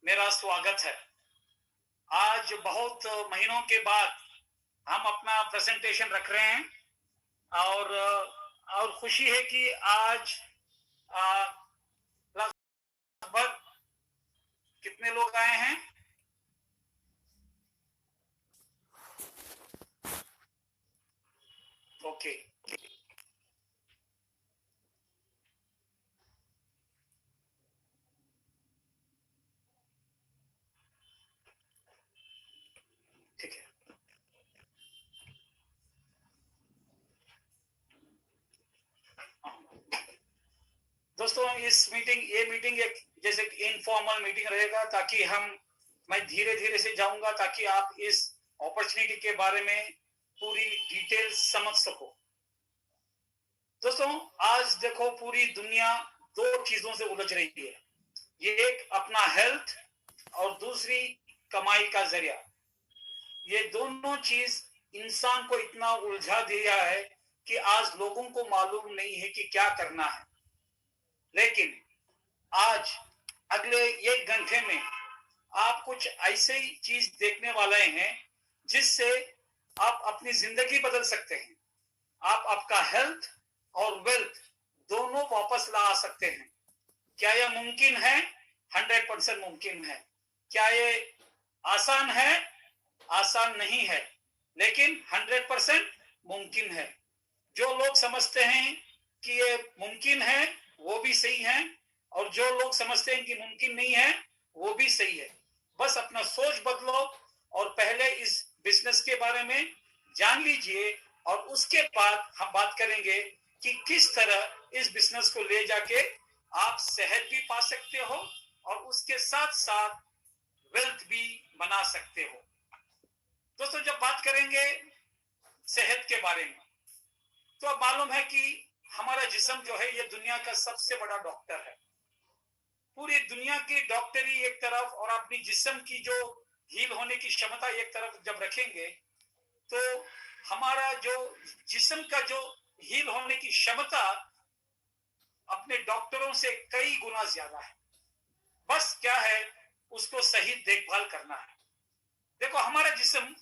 मेरा स्वागत है। आज बहुत महीनों के बाद हम अपना प्रेजेंटेशन रख रहे हैं और खुशी है कि आज लगभग कितने लोग आए हैं? ओके, ठीक है। दोस्तों, ये मीटिंग एक जैसे इनफॉर्मल मीटिंग रहेगा ताकि मैं धीरे धीरे से जाऊंगा ताकि आप इस अपॉर्चुनिटी के बारे में पूरी डिटेल समझ सको। दोस्तों, आज देखो पूरी दुनिया दो चीजों से उलझ रही है। ये एक अपना हेल्थ और दूसरी कमाई का जरिया। ये दोनों चीज इंसान को इतना उलझा दिया है कि आज लोगों को मालूम नहीं है कि क्या करना है। लेकिन आज अगले 1 घंटे में आप कुछ ऐसे ही चीज देखने वाले हैं जिससे आप अपनी जिंदगी बदल सकते हैं। आप आपका हेल्थ और वेल्थ दोनों वापस ला सकते हैं। क्या यह मुमकिन है? 100% मुमकिन है। क्या ये आसान है? आसान नहीं है, लेकिन 100% मुमकिन है। जो लोग समझते हैं कि ये मुमकिन है वो भी सही है, और जो लोग समझते हैं कि मुमकिन नहीं है वो भी सही है। बस अपना सोच बदलो और पहले इस बिजनेस के बारे में जान लीजिए, और उसके बाद हम बात करेंगे कि किस तरह इस बिजनेस को ले जाके आप सेहत भी पा सकते हो और उसके साथ साथ वेल्थ भी बना सकते हो। दोस्तों, जब बात करेंगे सेहत के बारे में तो अब मालूम है कि हमारा जिस्म जो है ये दुनिया का सबसे बड़ा डॉक्टर है। पूरी दुनिया की डॉक्टरी एक तरफ और अपनी जिस्म की जो हील होने की क्षमता एक तरफ जब रखेंगे तो हमारा जो जिस्म का जो हील होने की क्षमता अपने डॉक्टरों से कई गुना ज्यादा है। बस क्या है, उसको सही देखभाल करना है। देखो, हमारा जिस्म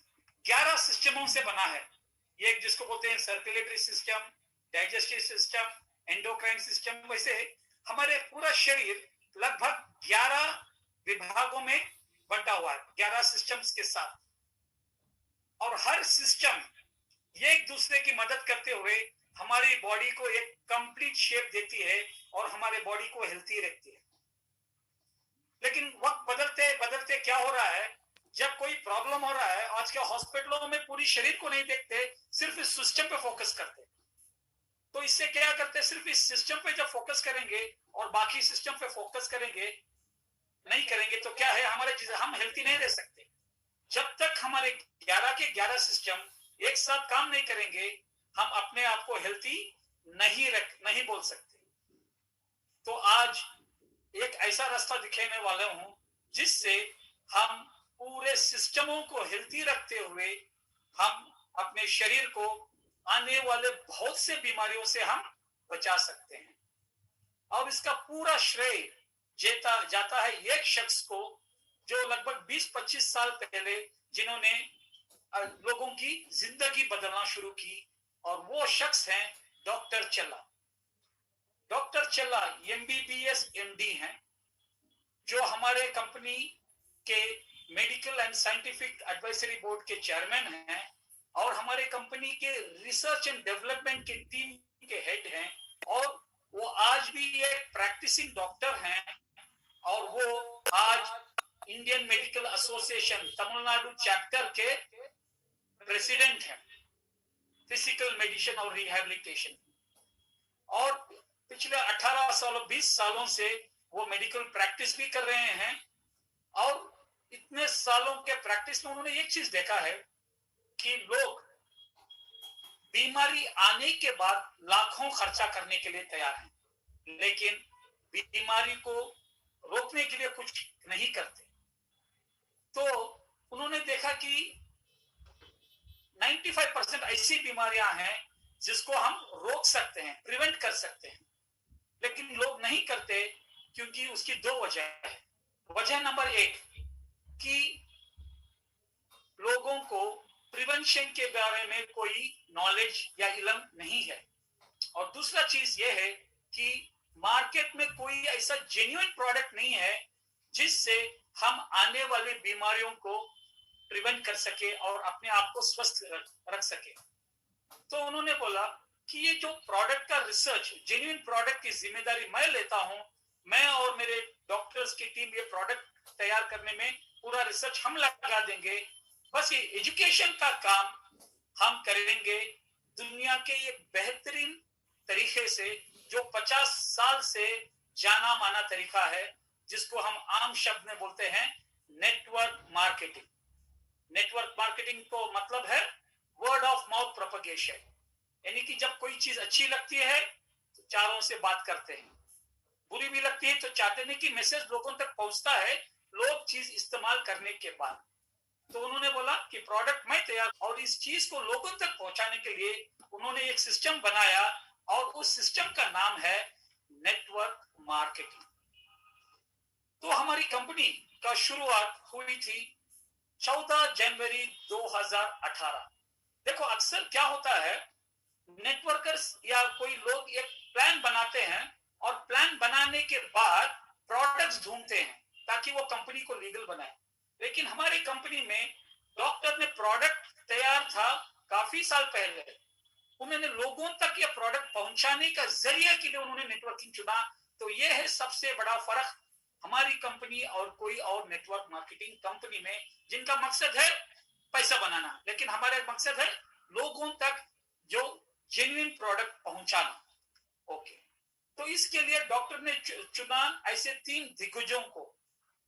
11 सिस्टमों से बना है। एक जिसको बोलते हैं circulatory system, digestive system, endocrine system. वैसे हमारे पूरा शरीर लगभग 11 विभागों में बंटा हुआ है, 11 सिस्टम्स के साथ। और हर सिस्टम एक दूसरे की मदद करते हुए हमारी बॉडी को एक कंप्लीट शेप देती है और हमारे बॉडी को हेल्थी रखती है। लेकिन वक्त बदलते बदलते क्या हो रहा है, जब कोई प्रॉब्लम हो रहा है, आज के हॉस्पिटलों में पूरी शरीर को नहीं देखते, सिर्फ इस सिस्टम पे फोकस करते। तो इससे क्या करते हैं, सिर्फ इस सिस्टम पे जब फोकस करेंगे और बाकी सिस्टम पे फोकस नहीं करेंगे तो क्या है, हम हेल्थी नहीं रह सकते। जब तक हमारे 11 के 11 सिस्टम एक साथ काम नहीं करेंगे, हम अपने आप को हेल्थी नहीं बोल सकते। तो आज एक ऐसा रास्ता दिखाने वाला हूं जिससे हम पूरे सिस्टमों को हेल्थी रखते हुए हम अपने शरीर को आने वाले बहुत से बीमारियों से हम बचा सकते हैं। और इसका पूरा श्रेय जाता है एक शख्स को जो लगभग 20-25 साल पहले जिन्होंने लोगों की जिंदगी बदलना शुरू की, और वो शख्स हैं डॉक्टर चल्ला। डॉक्टर चल्ला MBBS MD हैं, जो हमारे कंपनी के medical and scientific advisory board के चेयरमैन हैं और हमारे कंपनी के रिसर्च एंड डेवलपमेंट के टीम के हेड हैं। और वो आज भी एक प्रैक्टिसिंग डॉक्टर हैं, और वो आज Indian medical association Tamil Nadu chapter के प्रेसिडेंट हैं, फिजिकल मेडिसिन और रिहैबिलिटेशन। और पिछले 18 सालों 20 सालों से वो मेडिकल प्रैक्टिस भी कर रहे हैं। और इतने सालों के प्रैक्टिस में उन्होंने एक चीज देखा है कि लोग बीमारी आने के बाद लाखों खर्चा करने के लिए तैयार हैं, लेकिन बीमारी को रोकने के लिए कुछ नहीं करते। तो उन्होंने देखा कि 95% ऐसी बीमारियां हैं जिसको हम रोक सकते हैं, प्रिवेंट कर सकते हैं, लेकिन लोग नहीं करते क्योंकि उसकी 2 वजह है। वजह नंबर 1, प्रिवेंशन के बारे में कोई नॉलेज या इल्म नहीं है। और दूसरा चीज ये है कि मार्केट में कोई ऐसा जेन्युइन प्रोडक्ट नहीं है जिससे हम आने वाली बीमारियों को प्रिवेंट कर सके और अपने आप को स्वस्थ रख सके। तो उन्होंने बोला कि ये जो प्रोडक्ट का रिसर्च, जेन्युइन प्रोडक्ट की जिम्मेदारी मैं लेता हूं, मैं और मेरे डॉक्टर्स की टीम ये प्रोडक्ट तैयार करने में पूरा रिसर्च हम लगा देंगे, बस ये एजुकेशन का काम हम करेंगे दुनिया के ये बेहतरीन तरीके से, जो 50 साल से जाना माना तरीका है, जिसको हम आम शब्द में बोलते हैं नेटवर्क मार्केटिंग। नेटवर्क मार्केटिंग को मतलब है वर्ड ऑफ माउथ प्रोपगेशन, यानी कि जब कोई चीज अच्छी लगती है तो चारों से बात करते हैं, बुरी भी लगती है तो चाहते हैं कि मैसेज लोगों तक पहुंचता है लोग चीज इस्तेमाल करने के बाद। तो उन्होंने बोला कि प्रोडक्ट मैं तैयार, और इस चीज को लोगों तक पहुंचाने के लिए उन्होंने एक सिस्टम बनाया और उस सिस्टम का नाम है नेटवर्क मार्केटिंग। तो हमारी कंपनी का शुरुआत हुई थी 14 जनवरी 2018। देखो अक्सर क्या होता है, नेटवर्कर्स या कोई लोग एक प्लान बनाते हैं और प्लान बनाने के बाद प्रोडक्ट्स ढूंढते हैं ताकि वो कंपनी को लीगल बनाए। लेकिन हमारी कंपनी में डॉक्टर ने प्रोडक्ट तैयार था काफी साल पहले, उन्होंने लोगों तक ये प्रोडक्ट पहुंचाने का जरिया के लिए उन्होंने नेटवर्किंग चुना। तो ये है सबसे बड़ा फर्क हमारी कंपनी और कोई और नेटवर्क मार्केटिंग कंपनी में, जिनका मकसद है पैसा बनाना, लेकिन हमारा मकसद है लोगों तक जो जेन्युइन प्रोडक्ट पहुंचाना। ओके, तो इसके लिए डॉक्टर ने चुना ऐसे 3 दिग्गजों को।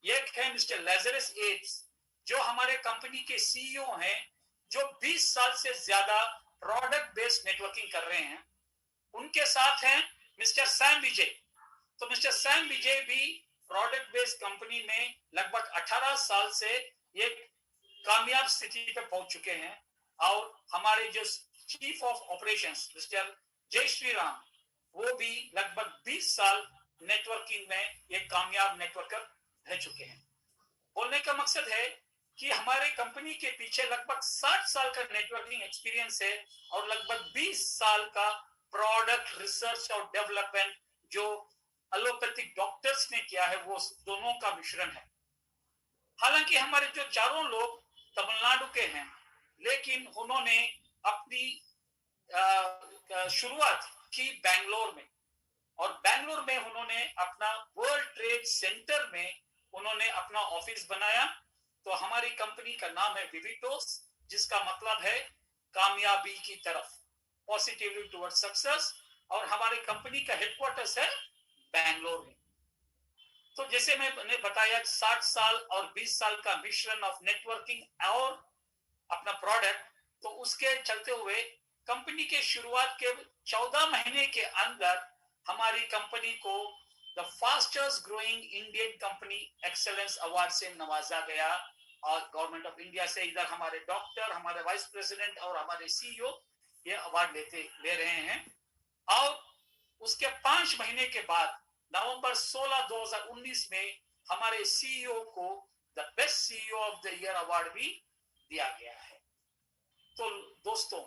एक है मिस्टर लैजरस एब्स, जो हमारे कंपनी के सीईओ हैं, जो 20 साल से ज्यादा प्रोडक्ट बेस्ड नेटवर्किंग कर रहे हैं। उनके साथ हैं मिस्टर सैम विजय। तो मिस्टर सैम विजय भी प्रोडक्ट बेस्ड कंपनी में लगभग 18 साल से एक कामयाब स्थिति पे पहुंच चुके हैं। और हमारे जो चीफ ऑफ ऑपरेशंस मिस्टर जय श्री राम, वो भी लगभग 20 साल नेटवर्किंग में एक कामयाब नेटवर्कर रह चुके हैं। बोलने का मकसद है कि हमारे कंपनी के पीछे लगभग 60 साल का नेटवर्किंग एक्सपीरियंस है और लगभग 20 साल का प्रोडक्ट रिसर्च और डेवलपमेंट जो एलोपैथिक डॉक्टर्स ने किया है, वो दोनों का मिश्रण है। हालांकि हमारे जो चारों लोग तमिलनाडु के हैं, लेकिन उन्होंने अपनी शुरुआत की बेंगलोर में, और बेंगलोर में उन्होंने अपना वर्ल्ड ट्रेड सेंटर में उन्होंने अपना ऑफिस बनाया। तो हमारी कंपनी का नाम है विविटोस, जिसका मतलब है कामयाबी की तरफ, पॉजिटिवली टुवर्ड्स सक्सेस, और हमारी कंपनी का हेडक्वार्टर्स है बेंगलोर में। तो जैसे मैंने बताया 60 साल और 20 साल का मिश्रण ऑफ नेटवर्किंग और अपना प्रोडक्ट, तो उसके चलते हुए कंपनी के शुरुआत के 14 महीने के अंदर हमारी कंपनी को the fastest growing Indian company excellence award से नवाजा गया। और गवर्नमेंट ऑफ इंडिया से इधर हमारे डॉक्टर, हमारे वाइस प्रेसिडेंट और हमारे सीईओ ये अवार्ड ले रहे हैं। और उसके 5 महीने के बाद नवंबर 16 2019 में हमारे सीईओ को the best CEO of the year award भी दिया गया है। तो दोस्तों,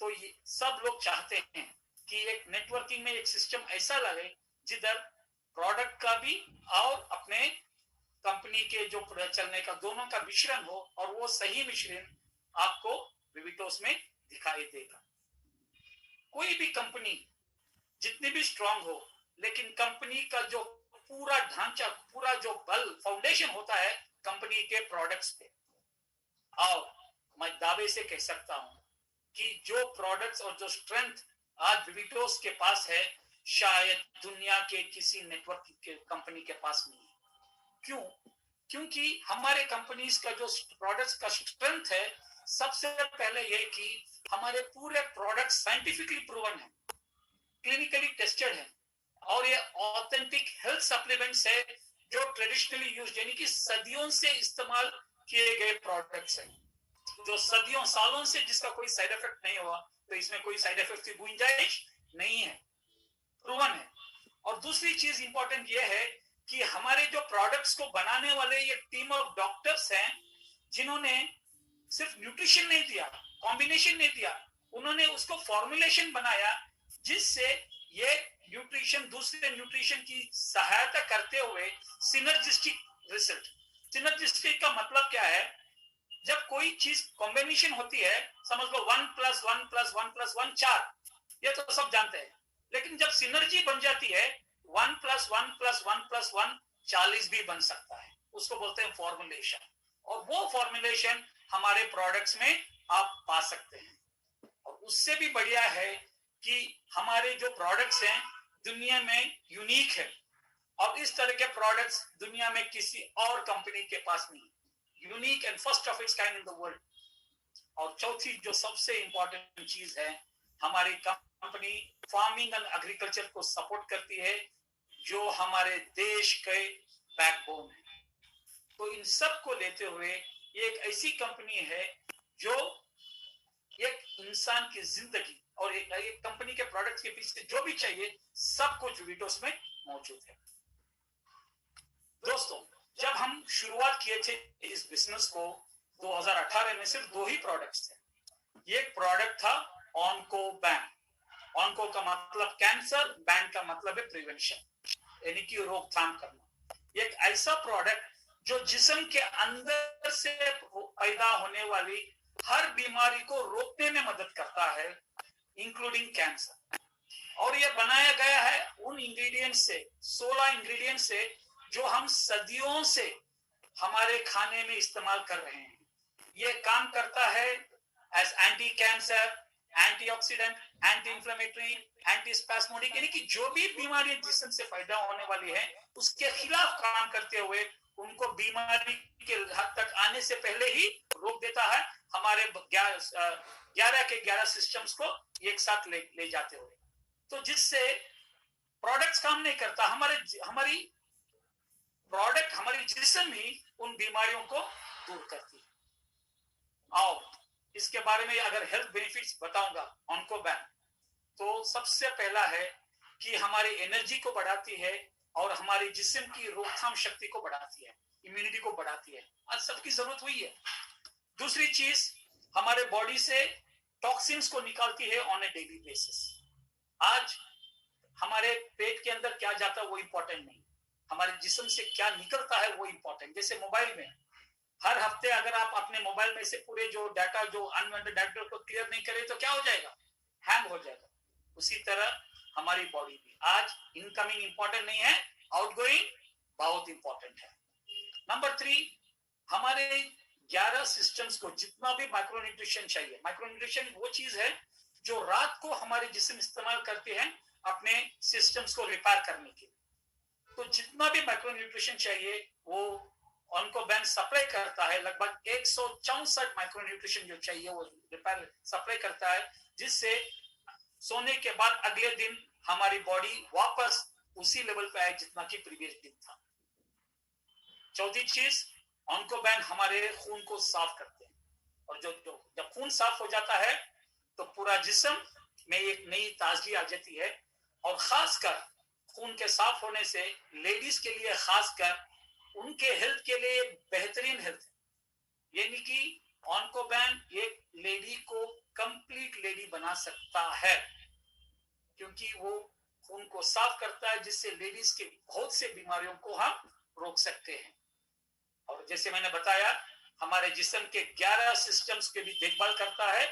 तो ये सब लोग चाहते हैं कि एक नेटवर्किंग में एक सिस्टम ऐसा लगे जिधर प्रोडक्ट का भी और अपने कंपनी के जो चलने का दोनों का मिश्रण हो, और वो सही मिश्रण आपको विविटोस में दिखाई देगा। कोई भी कंपनी जितनी भी स्ट्रांग हो, लेकिन कंपनी का जो पूरा ढांचा, पूरा जो बल, फाउंडेशन होता है कंपनी के प्रोडक्ट्स पे। और मैं दावे से कह सकता हूं कि जो प्रोडक्ट्स और जो स्ट्रेंथ आज विविटोस के पास है, शायद दुनिया के किसी नेटवर्क के कंपनी के पास नहीं है। क्यों? क्योंकि हमारे कंपनीज का जो प्रोडक्ट्स का स्ट्रेंथ है, सबसे पहले ये कि हमारे पूरे प्रोडक्ट साइंटिफिकली प्रूवन है, क्लिनिकली टेस्टेड है, और ये ऑथेंटिक हेल्थ सप्लीमेंट्स है जो ट्रेडिशनली यूज, यानी कि सदियों से इस्तेमाल किए गए प्रोडक्ट्स हैं, जो सदियों सालों से जिसका कोई साइड इफेक्ट नहीं हुआ। तो इसमें कोई साइड इफेक्ट की गुंजाइश नहीं है, प्रूवन है। और दूसरी चीज इंपॉर्टेंट ये है कि हमारे जो प्रोडक्ट्स को बनाने वाले ये टीम ऑफ डॉक्टर्स हैं, जिन्होंने सिर्फ न्यूट्रिशन नहीं दिया, कॉम्बिनेशन नहीं दिया, उन्होंने उसको फॉर्मुलेशन बनाया जिससे ये न्यूट्रिशन दूसरे न्यूट्रिशन की सहायता करते हुए सिनर्जिस्टिक रिजल्ट। सिनर्जिस्टिक का मतलब क्या है? जब कोई चीज कॉम्बिनेशन होती है, समझ लो 1+1+1+1 4, ये तो सब जानते हैं, लेकिन जब सिनर्जी बन जाती है 1+1+1+1 40 भी बन सकता है, उसको बोलते हैं फॉर्मुलेशन। और वो फॉर्मुलेशन हमारे प्रोडक्ट्स में आप पा सकते हैं। और उससे भी बढ़िया है कि हमारे जो प्रोडक्ट्स हैं दुनिया में यूनिक है, और इस तरह के प्रोडक्ट्स दुनिया में किसी और कंपनी के पास नहीं, unique and first of its kind in the world. और चौथी जो सबसे इंपॉर्टेंट चीज है, हमारी कंपनी फार्मिंग एंड एग्रीकल्चर को सपोर्ट करती है, जो हमारे देश के बैकबोन है। तो इन सब को लेते हुए ये एक ऐसी कंपनी है जो एक इंसान की जिंदगी और एक कंपनी के प्रोडक्ट्स के पीछे जो भी चाहिए सब कुछ वीटोस में मौजूद है। दोस्तों, जब हम शुरुआत किए थे इस बिजनेस को 2018 में, सिर्फ 2 ही प्रोडक्ट्स थे। एक प्रोडक्ट था ऑनको बैन। ऑनको का मतलब कैंसर, बैन का मतलब है प्रिवेंशन, यानी कि रोकथाम करना। एक ऐसा प्रोडक्ट जो जिस्म के अंदर से पैदा होने वाली हर बीमारी को रोकने में मदद करता है, इंक्लूडिंग कैंसर। और यह बनाया गया है उन इंग्रेडिएंट से, 16 इंग्रेडिएंट से, जो हम सदियों से हमारे खाने में इस्तेमाल कर रहे हैं। यह काम करता है as anti cancer, antioxidant, anti inflammatory, anti spasmodic, यानी कि जो भी बीमारी जिस्म से पैदा होने वाली है उसके खिलाफ काम करते हुए उनको बीमारी के हद तक आने से पहले ही रोक देता है, हमारे 11 के 11 सिस्टम्स को एक साथ ले जाते हुए। तो जिससे प्रोडक्ट्स काम नहीं करता, हमारी प्रोडक्ट, हमारी जिस्म ही उन बीमारियों को दूर करती है। आओ इसके बारे में अगर हेल्थ बेनिफिट्स बताऊंगा ऑनको बैन, तो सबसे पहला है कि हमारी एनर्जी को बढ़ाती है और हमारी जिस्म की रोकथाम शक्ति को बढ़ाती है, इम्यूनिटी को बढ़ाती है। आज सबकी जरूरत हुई है। दूसरी चीज, हमारे बॉडी से टॉक्सिन्स को निकालती है ऑन ए डेली बेसिस। आज हमारे पेट के अंदर क्या जाता है वो इंपॉर्टेंट नहीं, हमारे जिस्म से क्या निकलता है वो इंपॉर्टेंट। जैसे मोबाइल में हर हफ्ते अगर आप अपने मोबाइल में से पूरे जो डाटा, जो अनवांटेड डाटा को क्लियर नहीं करें तो क्या हो जाएगा? हैंग हो जाएगा। उसी तरह हमारी बॉडी भी आज इनकमिंग इंपॉर्टेंट नहीं है, आउटगोइंग बहुत इंपॉर्टेंट है। नंबर 3, हमारे 11 सिस्टम्स को जितना भी माइक्रोन्यूट्रिशन चाहिए, माइक्रोन्यूट्रिशन वो चीज है जो रात को हमारे जिस्म इस्तेमाल करते हैं अपने सिस्टम्स को रिपेयर करने के लिए। तो जितना भी माइक्रोन्यूट्रिशन चाहिए वो ऑनको बैन सप्लाई करता है। लगभग 164 माइक्रोन्यूट्रिशन जो चाहिए वो रिपेयर सप्लाई करता है, जिससे सोने के बाद अगले दिन हमारी बॉडी वापस उसी लेवल पे आए जितना कि प्रीवियस दिन था। चौथी चीज, ऑनको बैन हमारे खून को साफ करते हैं, और जब खून साफ हो जाता है तो पूरा जिस्म में एक नई ताजगी आ जाती है। और खासकर खून के साफ होने से लेडीज के लिए, खासकर उनके हेल्थ के लिए बेहतरीन हेल्थ है। यानी कि ऑनको बैन एक लेडी को कंप्लीट लेडी बना सकता है, क्योंकि वो खून को साफ करता है, जिससे लेडीज के बहुत से बीमारियों को हम रोक सकते हैं। और जैसे मैंने बताया, हमारे जिस्म के 11 सिस्टम्स की भी देखभाल करता है,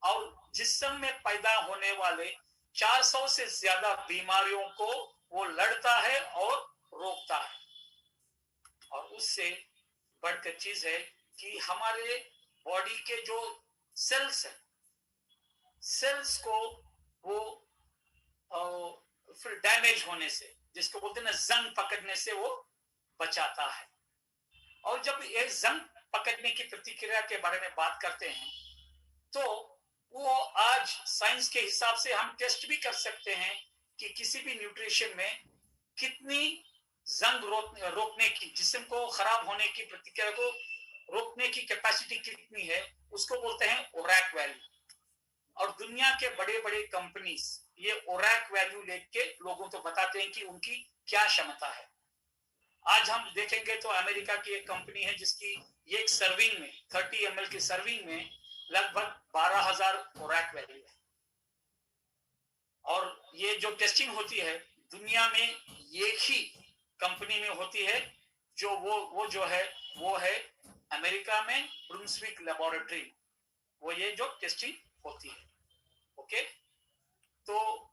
और जिस्म में पैदा होने वाले 400 से ज्यादा बीमारियों को वो लड़ता है और रोकता है। और उससे बढ़कर चीज है कि हमारे बॉडी के जो सेल्स हैं, सेल्स को वो फिर डैमेज होने से, जिसको बोलते हैं ना जंग पकड़ने से, वो बचाता है। और जब ये जंग पकड़ने की प्रतिक्रिया के बारे में बात करते हैं, तो वो आज साइंस के हिसाब से हम टेस्ट भी कर सकते हैं कि किसी भी न्यूट्रिशन में कितनी जंग रोकने की, जिस्म को खराब होने की प्रतिक्रिया को रोकने की कैपेसिटी कितनी है, उसको बोलते हैं ओरैक वैल्यू। और दुनिया के बड़े बड़े कंपनीज ये ओरैक वैल्यू लेके लोगों को बताते हैं कि उनकी क्या क्षमता है। आज हम देखेंगे तो अमेरिका की एक कंपनी है जिसकी एक सर्विंग में 30 ml की सर्विंग में लगभग 12,000 ओरैक वैल्यू है। और ये जो टेस्टिंग होती है दुनिया में एक ही कंपनी में होती है, जो वो जो है वो है अमेरिका में ब्रुंसविक लेबोरेटरी, वो ये जो टेस्टिंग होती है। ओके, तो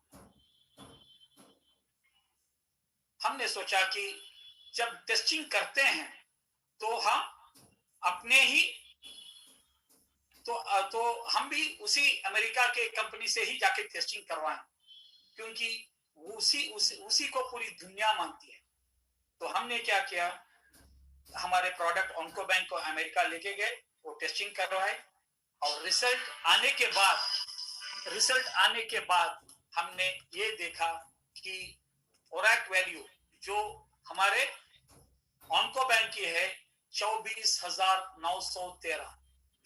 हमने सोचा कि जब टेस्टिंग करते हैं तो हम अपने ही तो हम भी उसी अमेरिका के कंपनी से ही जाके टेस्टिंग करवाएं, क्योंकि उसी को पूरी दुनिया मानती है। तो हमने क्या किया, हमारे प्रोडक्ट ऑन्कोबैंक को अमेरिका लेके गए, वो टेस्टिंग करवाए, और रिजल्ट आने के बाद हमने ये देखा कि ओरैक वैल्यू जो हमारे ऑन्कोबैंक की है 24,913,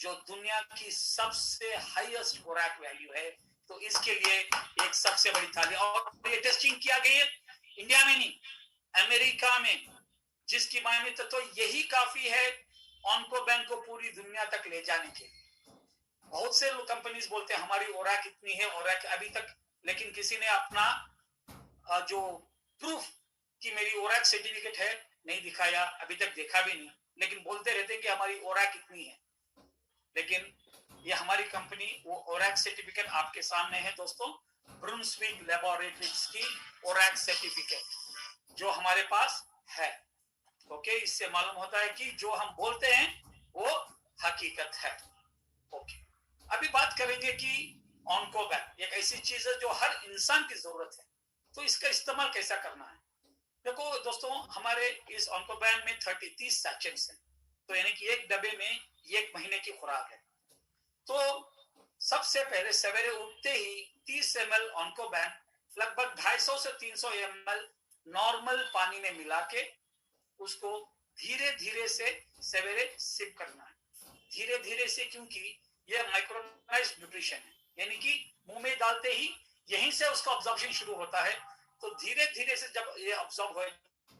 जो दुनिया की सबसे हाईएस्ट ओरैक वैल्यू है। तो इसके लिए एक सबसे बड़ी ताली। और ये टेस्टिंग किया गई है इंडिया में नहीं, अमेरिका में, जिसकी मान्यता तो यही काफी है ऑन्कोबैंक को पूरी दुनिया तक ले जाने के। बहुत से लोग कंपनीज बोलते हैं हमारी ओरैक इतनी है, ओरैक अभी तक, लेकिन किसी ने अपना जो प्रूफ कि मेरी ओरैक सर्टिफिकेट है नहीं दिखाया, अभी तक देखा भी नहीं, लेकिन बोलते रहते हैं कि हमारी ओरैक इतनी है। लेकिन ये हमारी कंपनी, वो ओरैक सर्टिफिकेट आपके सामने है दोस्तों, ब्रुंसविक लेबोरेटरीज की ओरैक सर्टिफिकेट जो हमारे पास है। ओके, इससे मालूम होता है कि जो हम बोलते हैं वो हकीकत है। ओके, अभी बात करेंगे कि ऑन्कोबैंक एक ऐसी चीज है जो हर इंसान की जरूरत है, तो इसका इस्तेमाल कैसा करना है। देखो दोस्तों, हमारे इस ऑन्कोबैंक में 30 सैचेट्स हैं, तो यानी कि एक डब्बे में 1 महीने की खुराक है। तो सबसे पहले सवेरे उठते ही 30 ml ऑन्कोबैंक लगभग 250 से 300 ml नॉर्मल पानी में मिला के उसको धीरे धीरे से सवेरे सिप करना है। धीरे धीरे से, क्योंकि यह माइक्रोनाइज्ड न्यूट्रिशन है, यानी कि मुंह में डालते ही यहीं से उसका ऑब्जॉर्प्शन शुरू होता है। तो धीरे धीरे से जब ये ऑब्जॉर्ब हो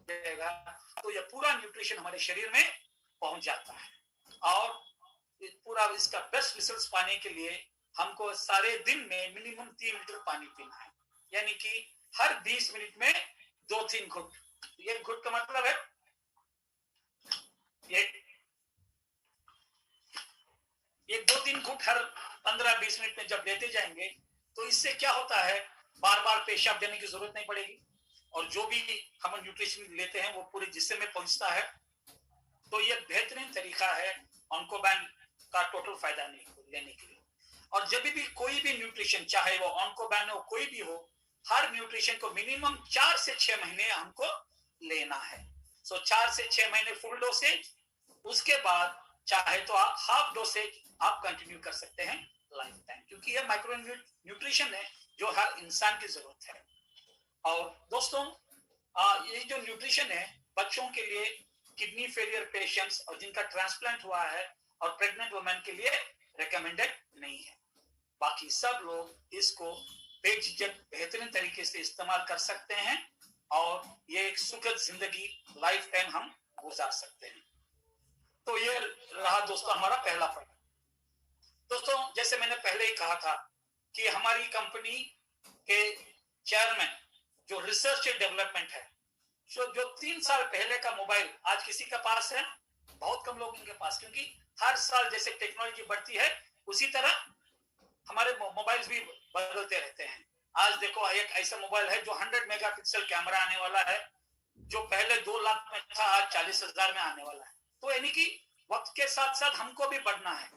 जाएगा तो यह पूरा न्यूट्रिशन हमारे शरीर में पहुंच जाता है। और पूरा इसका बेस्ट रिजल्ट्स पाने के लिए हमको सारे दिन में मिनिमम 3 लीटर पानी पीना है, यानी कि हर 20 मिनट में 2-3 घुट। ये घुट का मतलब है ये 2-3 घुट हर 15-20 मिनट में जब लेते जाएंगे तो इससे क्या होता है, बार बार पेशाब देने की जरूरत नहीं पड़ेगी, और जो भी हम न्यूट्रिशन लेते हैं वो पूरे जिस्म में पहुंचता है। तो ये बेहतरीन तरीका है ऑन्कोबैंक का टोटल फायदा लेने के लिए। और जब भी कोई भी न्यूट्रिशन, चाहे वो ऑन्कोबैंक हो कोई भी हो, हर न्यूट्रिशन को मिनिमम 4 से 6 महीने हमको लेना है। सो 4 से 6 महीने फुल डोसेज, उसके बाद चाहे तो आप हाफ डोसेज आप कंटिन्यू कर सकते हैं लाइफ टाइम, क्योंकि ये माइक्रो न्यूट्रिशन है जो हर इंसान की जरूरत है। और दोस्तों, ये जो न्यूट्रिशन है बच्चों के लिए, किडनी फेलियर पेशेंट्स और जिनका ट्रांसप्लांट हुआ है, और प्रेग्नेंट वुमेन के लिए रेकमेंडेड नहीं है। बाकी सब लोग इसको बेझिझक बेहतरीन तरीके से इस्तेमाल कर सकते हैं, और ये एक सुखद जिंदगी लाइफ टाइम हम गुजार सकते हैं। तो ये रहा दोस्तों हमारा पहला पॉइंट। दोस्तों, जैसे मैंने पहले ही कहा था कि हमारी कंपनी के चेयरमैन जो रिसर्च एंड डेवलपमेंट है, जो 3 साल पहले का मोबाइल आज किसी के पास है, बहुत कम लोगों के पास, क्योंकि हर साल जैसे टेक्नोलॉजी बढ़ती है उसी तरह हमारे मोबाइल्स भी बदलते रहते हैं। आज देखो, एक ऐसा मोबाइल है जो 100 मेगापिक्सल कैमरा आने वाला है, जो पहले 2 लाख में था, आज 40,000 में आने वाला है। तो यानी कि वक्त के साथ साथ हमको भी बढ़ना है।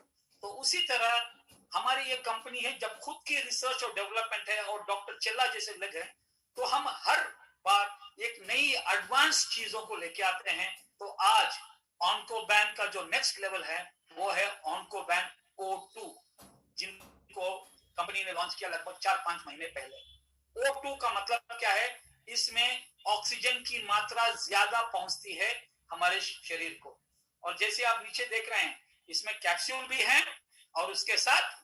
तो उसी तरह हमारी ये कंपनी है, जब खुद की रिसर्च और डेवलपमेंट है और डॉक्टर चेल्ला जैसे लगे, तो हम हर बार एक नई एडवांस चीजों को लेके आते हैं। तो आज ऑन्कोबैंक का जो नेक्स्ट लेवल है वो है ऑन्कोबैंक O2, जिनको कंपनी ने लॉन्च किया लगभग 4-5 महीने पहले। O2 का मतलब क्या है, इसमें ऑक्सीजन की मात्रा ज्यादा पहुंचती है हमारे शरीर को। और जैसे आप नीचे देख रहे हैं, इसमें कैप्सूल भी है और उसके साथ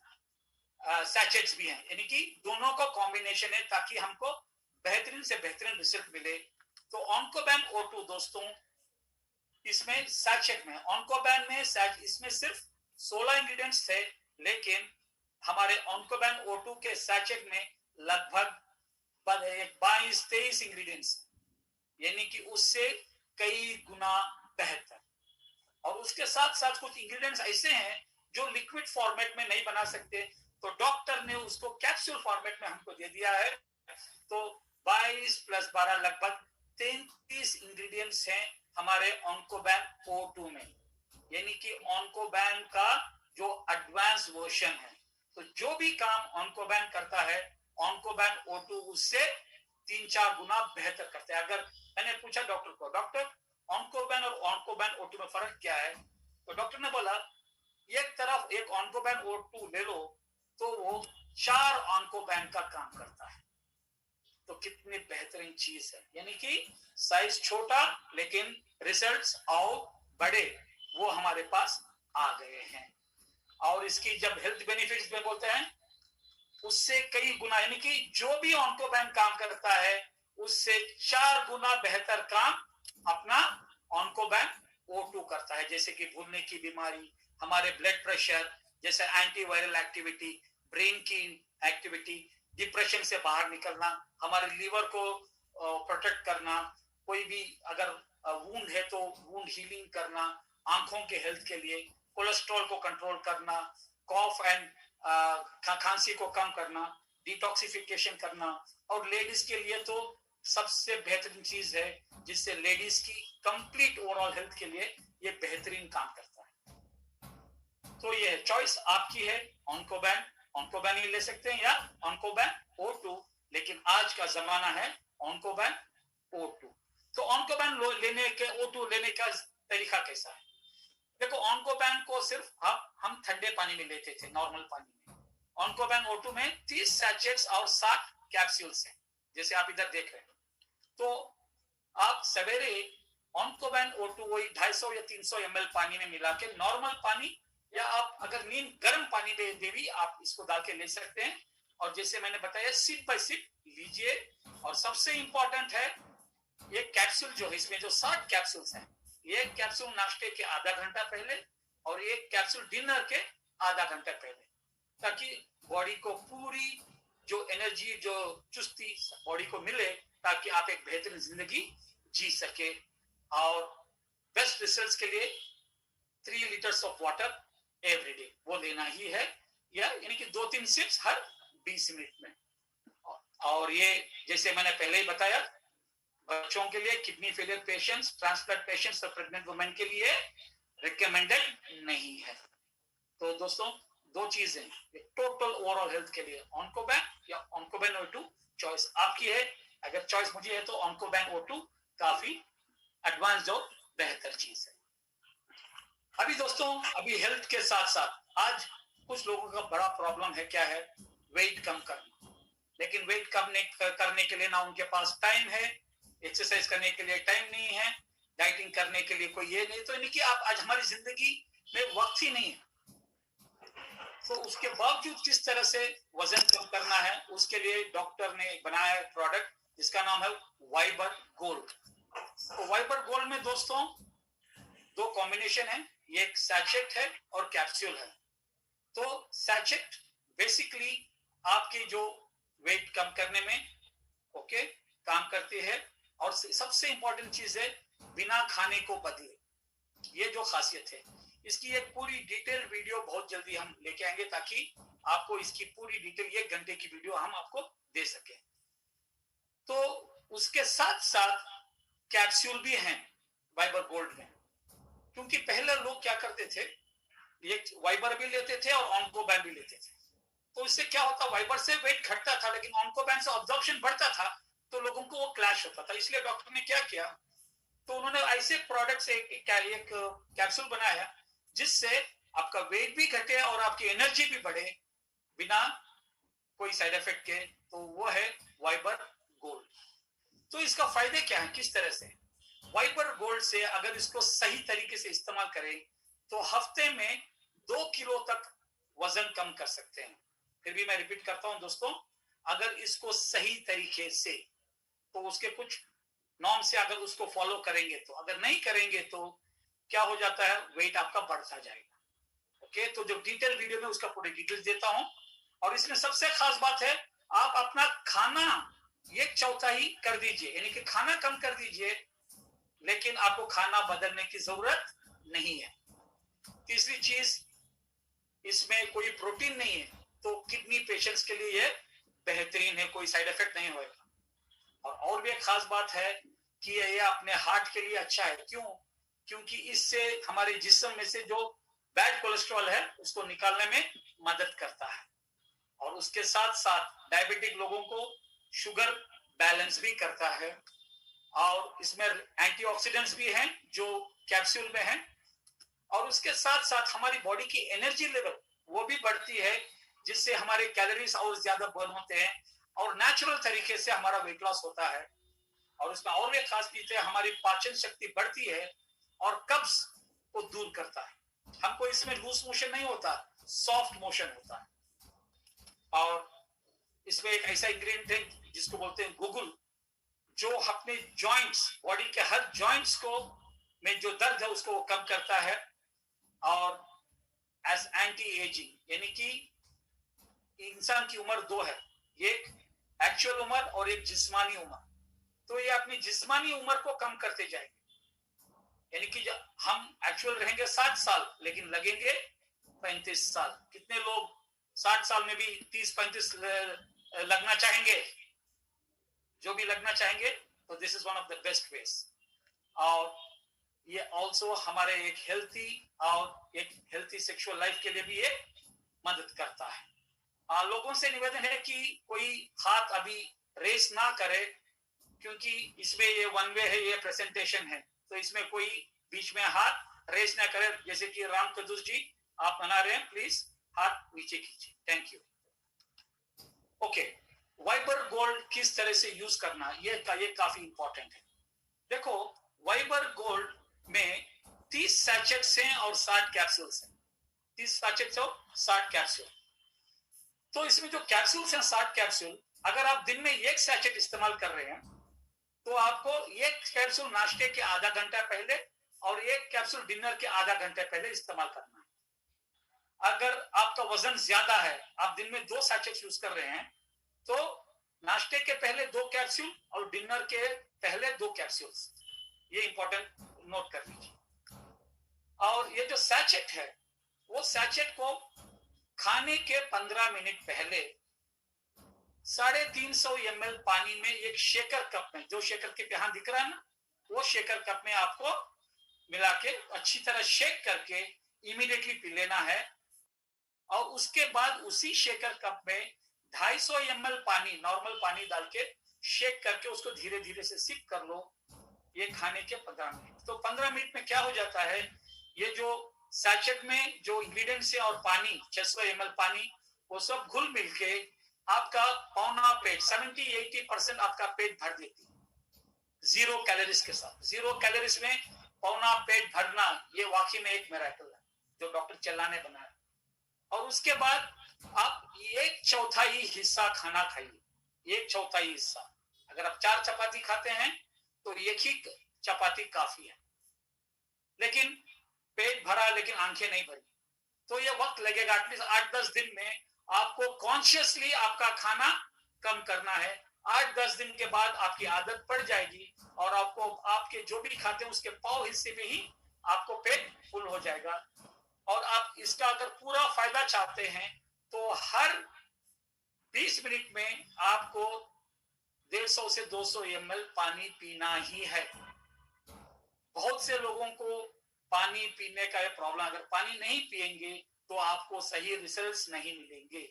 सैचेट्स भी हैं, यानी कि दोनों का कॉम्बिनेशन है ताकि हमको बेहतरीन से बेहतरीन रिजल्ट मिले। तो ऑन्कोबैंक O2 दोस्तों, इसमें सैचेट में ऑन्कोबैंक में इसमें सिर्फ 16 इंग्रेडिएंट्स थे, लेकिन हमारे ऑन्कोबैन O2 के सैचेट में लगभग 22-23 इंग्रेडिएंट्स, यानी कि उससे कई गुना बेहतर। और उसके साथ साथ कुछ इंग्रेडिएंट्स ऐसे हैं जो लिक्विड फॉर्मेट में नहीं बना सकते, तो डॉक्टर ने उसको कैप्सूल फॉर्मेट में हमको दे दिया है। तो 22 + 12 लगभग 33 इंग्रेडिएंट्स हैं हमारे ऑन्कोबैन O2 में, यानी कि ऑन्कोबैन का जो एडवांस वर्जन है। तो जो भी काम ऑन्कोबैन करता है, ऑन्कोबैन O2 उससे 3-4 गुना बेहतर करता है। अगर मैंने पूछा डॉक्टर को, डॉक्टर ऑन्कोबैन और ऑन्कोबैन O2 में फर्क क्या है, तो डॉक्टर ने बोला एक तरफ एक ऑन्कोबैन O2 ले लो तो वो 4 ऑन्कोबैन का काम करता है। तो कितनी बेहतरीन चीज है, यानी कि साइज छोटा लेकिन रिजल्ट्स और बड़े वो हमारे पास आ गए हैं। और इसकी जब हेल्थ बेनिफिट्स में बोलते हैं, उससे कई गुना, यानी कि जो भी ऑन्कोबैन काम करता है उससे 4 गुना बेहतर काम अपना ऑन्कोबैन O2 करता है। जैसे कि भूलने की बीमारी, हमारे ब्लड प्रेशर, जैसे एंटीवायरल एक्टिविटी, ब्रेन की एक्टिविटी, डिप्रेशन से बाहर निकलना, हमारे लीवर को प्रोटेक्ट करना, कोई भी अगर वुंड है तो वुंड हीलिंग करना, आंखों के हेल्थ के लिए, कोलेस्ट्रॉल को कंट्रोल करना, कॉफ एंड खांसी को कम करना, डिटॉक्सिफिकेशन करना। और लेडीज के लिए तो सबसे बेहतरीन चीज है, जिससे लेडीज की कंप्लीट ओवरऑल हेल्थ के लिए ये बेहतरीन काम करता है। तो ये चॉइस आपकी है, ऑन्कोबैन ही ले सकते हैं या ऑन्कोबैन O2, लेकिन आज का जमाना है ऑन्कोबैन O2। तो ऑन्कोबैन लेने के O2 लेने का तरीका कैसा है? देखो, ऑन्कोबैन को सिर्फ हम ठंडे पानी में लेते थे, नॉर्मल पानी में। ऑन्कोबैन O2 में 30 सैचेट्स और 60 कैप्सूल्स हैं, जैसे आप इधर देख रहे हैं। तो आप सवेरे ऑन्कोबैन O2 वही 250 या 300 ml पानी में मिला के, नॉर्मल पानी या आप अगर नीम गर्म पानी में भी आप इसको डाल के ले सकते हैं। और जैसे मैंने बताया, सिप बाय सिप लीजिए। और सबसे इंपॉर्टेंट है ये कैप्सूल जो है, इसमें जो 60 कैप्सूल्स हैं, एक कैप्सूल नाश्ते के आधा घंटा पहले और एक कैप्सूल डिनर के आधा घंटा पहले, ताकि बॉडी को पूरी जो एनर्जी, जो चुस्ती बॉडी को मिले, ताकि आप एक बेहतरीन जिंदगी जी सके। और बेस्ट रिजल्ट्स के लिए 3 litres of water every day वो लेना ही है, या यानी कि 2-3 सिप्स हर 20 मिनट में। और ये जैसे मैंने पहले ही बताया, बच्चों के लिए, kidney failure patients, transplant patients और प्रेग्नेंट वुमेन के लिए रिकमेंडेड नहीं है। तो दोस्तों, दो चीजें, टोटल ओवरऑल हेल्थ के लिए ऑन्कोबैन या ऑन्कोबैन O2, चॉइस आपकी है। अगर चॉइस मुझे है तो ऑन्कोबैन O2 काफी एडवांस और बेहतर चीज है। अभी दोस्तों, अभी हेल्थ के साथ साथ आज कुछ लोगों का बड़ा प्रॉब्लम है, क्या है? वेट कम करना। लेकिन वेट कम करने के लिए ना उनके पास टाइम है, एक्सरसाइज करने के लिए टाइम नहीं है, डाइटिंग करने के लिए कोई ये नहीं। तो यानी कि आप आज हमारी जिंदगी में वक्त ही नहीं है। तो उसके बावजूद किस तरह से वजन कम करना है, उसके लिए डॉक्टर ने बनाया है प्रोडक्ट जिसका नाम है वाइबर गोल्ड। तो वाइबर गोल्ड में दोस्तों 2 कॉम्बिनेशन है, एक सैचेट है और कैप्सूल है। तो सैचेट बेसिकली आपकी जो वेट कम करने में काम करती है। और सबसे इंपॉर्टेंट चीज है, बिना खाने को बदले, ये जो खासियत है। इसकी एक पूरी डिटेल वीडियो बहुत जल्दी हम लेके आएंगे, ताकि आपको इसकी पूरी डिटेल 1 घंटे की वीडियो हम आपको दे सके। तो उसके साथ साथ कैप्सूल भी हैं वाइबर गोल्ड में, क्योंकि पहले लोग क्या करते थे, ये वाइबर भी लेते थे और ऑन्कोबैन भी लेते थे। तो इससे क्या होता, वाइबर से वेट घटता था, लेकिन ऑन्कोबैन से ऑब्जॉर्प्शन बढ़ता था, तो लोगों को वो क्लैश होता था। इसलिए डॉक्टर ने क्या किया, तो उन्होंने ऐसे प्रोडक्ट से एक कैप्सूल बनाया जिससे आपका वेट भी घटे और आपकी एनर्जी भी बढ़े बिना कोई साइड इफेक्ट के। तो वो है वाइबर गोल्ड। तो इसका फायदे क्या है, किस तरह से? वाइबर गोल्ड से अगर इसको सही तरीके से इस्तेमाल करें तो हफ्ते में 2 किलो तक वजन कम कर सकते हैं। फिर भी मैं रिपीट करता हूं दोस्तों, अगर इसको सही तरीके से, तो उसके कुछ नॉर्म से अगर उसको फॉलो करेंगे, तो अगर नहीं करेंगे तो क्या हो जाता है, वेट आपका बढ़ता जाएगा। ओके, तो जो डिटेल वीडियो में उसका पूरे डिटेल्स देता हूं। और इसमें सबसे खास बात है, आप अपना खाना 1/4 कर दीजिए, यानी कि खाना कम कर दीजिए, लेकिन आपको खाना बदलने की जरूरत नहीं है। तीसरी चीज, इसमें कोई प्रोटीन नहीं है, तो किडनी पेशेंट्स के लिए यह बेहतरीन है, कोई साइड इफेक्ट नहीं होगा। और भी एक खास बात है कि ये अपने हार्ट के लिए अच्छा है। क्यों? क्योंकि इससे हमारे जिस्म में से जो बैड कोलेस्ट्रॉल है उसको निकालने में मदद करता है। और उसके साथ साथ डायबिटिक लोगों को शुगर बैलेंस भी करता है। और इसमें एंटीऑक्सीडेंट्स भी हैं जो कैप्सूल में हैं। और उसके साथ साथ हमारी बॉडी की एनर्जी लेवल वो भी बढ़ती है, जिससे हमारे कैलोरीज और ज्यादा बर्न होते हैं और नेचुरल तरीके से हमारा वेट लॉस होता है। और उसमें और भी खास चीज है, हमारी पाचन शक्ति बढ़ती है और कब्ज को दूर करता है। हमको इसमें लूज मोशन नहीं होता, सॉफ्ट मोशन होता है। और इसमें एक ऐसा इंग्रेडिएंट है जिसको बोलते हैं गुगुल, जो अपने जॉइंट्स, बॉडी के हर जॉइंट्स को में जो दर्द है उसको कम करता है। और एज एंटी एजिंग, यानी कि इंसान की उम्र 2 है, एक एक्चुअल उम्र और एक जिस्मानी उम्र। तो ये अपनी जिस्मानी उम्र को कम करते जाएंगे, यानी कि हम एक्चुअल रहेंगे 60 साल, लेकिन लगेंगे 35 साल। कितने लोग 60 साल में भी 30-35 लगना चाहेंगे? जो भी लगना चाहेंगे, तो this is one of the best veg. और ये ऑल्सो हमारे एक हेल्थी सेक्सुअल लाइफ के लिए भी ये मदद करता है। लोगों से निवेदन है कि कोई हाथ अभी रेस ना करे, क्योंकि इसमें ये वन वे है, ये प्रेजेंटेशन है, तो इसमें कोई बीच में हाथ रेस ना करे। जैसे कि राम कदूस जी आप बना रहे हैं, प्लीज हाथ नीचे कीजिए। Thank you. Okay, Viber gold किस तरह से यूज करना, ये काफी इंपॉर्टेंट है। देखो, वाइबर गोल्ड में 30 सैचेट्स हैं और 60 कैप्सूल्स हैं। 30 सैचेट्स और 60 कैप्सूल। तो इसमें जो कैप्सूल्स हैं 60 कैप्सूल, अगर आप दिन में एक सैचेट इस्तेमाल कर रहे हैं, तो आपको एक कैप्सूल नाश्ते के आधा घंटा पहले और एक कैप्सूल डिनर के आधा घंटे पहले इस्तेमाल करना है। अगर आपका वजन ज्यादा है, आप दिन में 2 सैचेट यूज कर रहे हैं, तो नाश्ते के पहले 2 कैप्सूल और डिनर के पहले 2 कैप्सूल्स, ये इंपॉर्टेंट नोट कर लीजिए। और ये जो सैचेट है, वो सैचेट को खाने के 15 मिनट पहले 350 ml पानी में एक शेकर कप में, जो शेकर कप यहां दिख रहा है ना, वो शेकर कप में आपको मिला के अच्छी तरह शेक करके इमीडिएटली पी लेना है। और उसके बाद उसी शेकर कप में 250 ml पानी, नॉर्मल पानी डाल के शेक करके उसको धीरे धीरे से सिप कर लो, ये खाने के 15 मिनट। तो 15 मिनट में क्या हो जाता है, ये जो सैचेट में जो इंग्रेडिएंट्स है और पानी 600 ml पानी, वो सब घुल मिल के आपका पौना पेट 70-80% आपका पेट भर देती है 0 कैलोरीज के साथ। 0 कैलोरीज में पौना पेट भरना, ये वाकई में एक मिरेकल है जो डॉक्टर चल्ला ने बनाया। और उसके बाद आप 1/4 हिस्सा खाना खाइए, 1/4 हिस्सा। अगर आप 4 चपाती खाते हैं तो एक ही चपाती काफी है, लेकिन पेट भरा लेकिन आंखें नहीं भरी, तो ये वक्त लगेगा। एटलीस्ट 8-10 दिन में आपको कॉन्शियसली आपका खाना कम करना है। 8-10 दिन के बाद आपकी आदत पड़ जाएगी और आपको आपके जो भी खाते हैं उसके पाव हिस्से में ही आपको पेट फुल हो जाएगा। और आप इसका अगर पूरा फायदा चाहते हैं तो हर 20 मिनट में आपको 150 से 200 ml पानी पीना ही है। बहुत से लोगों को पानी पीने का प्रॉब्लम, अगर पानी नहीं पिएंगे तो आपको सही रिजल्ट्स नहीं मिलेंगे।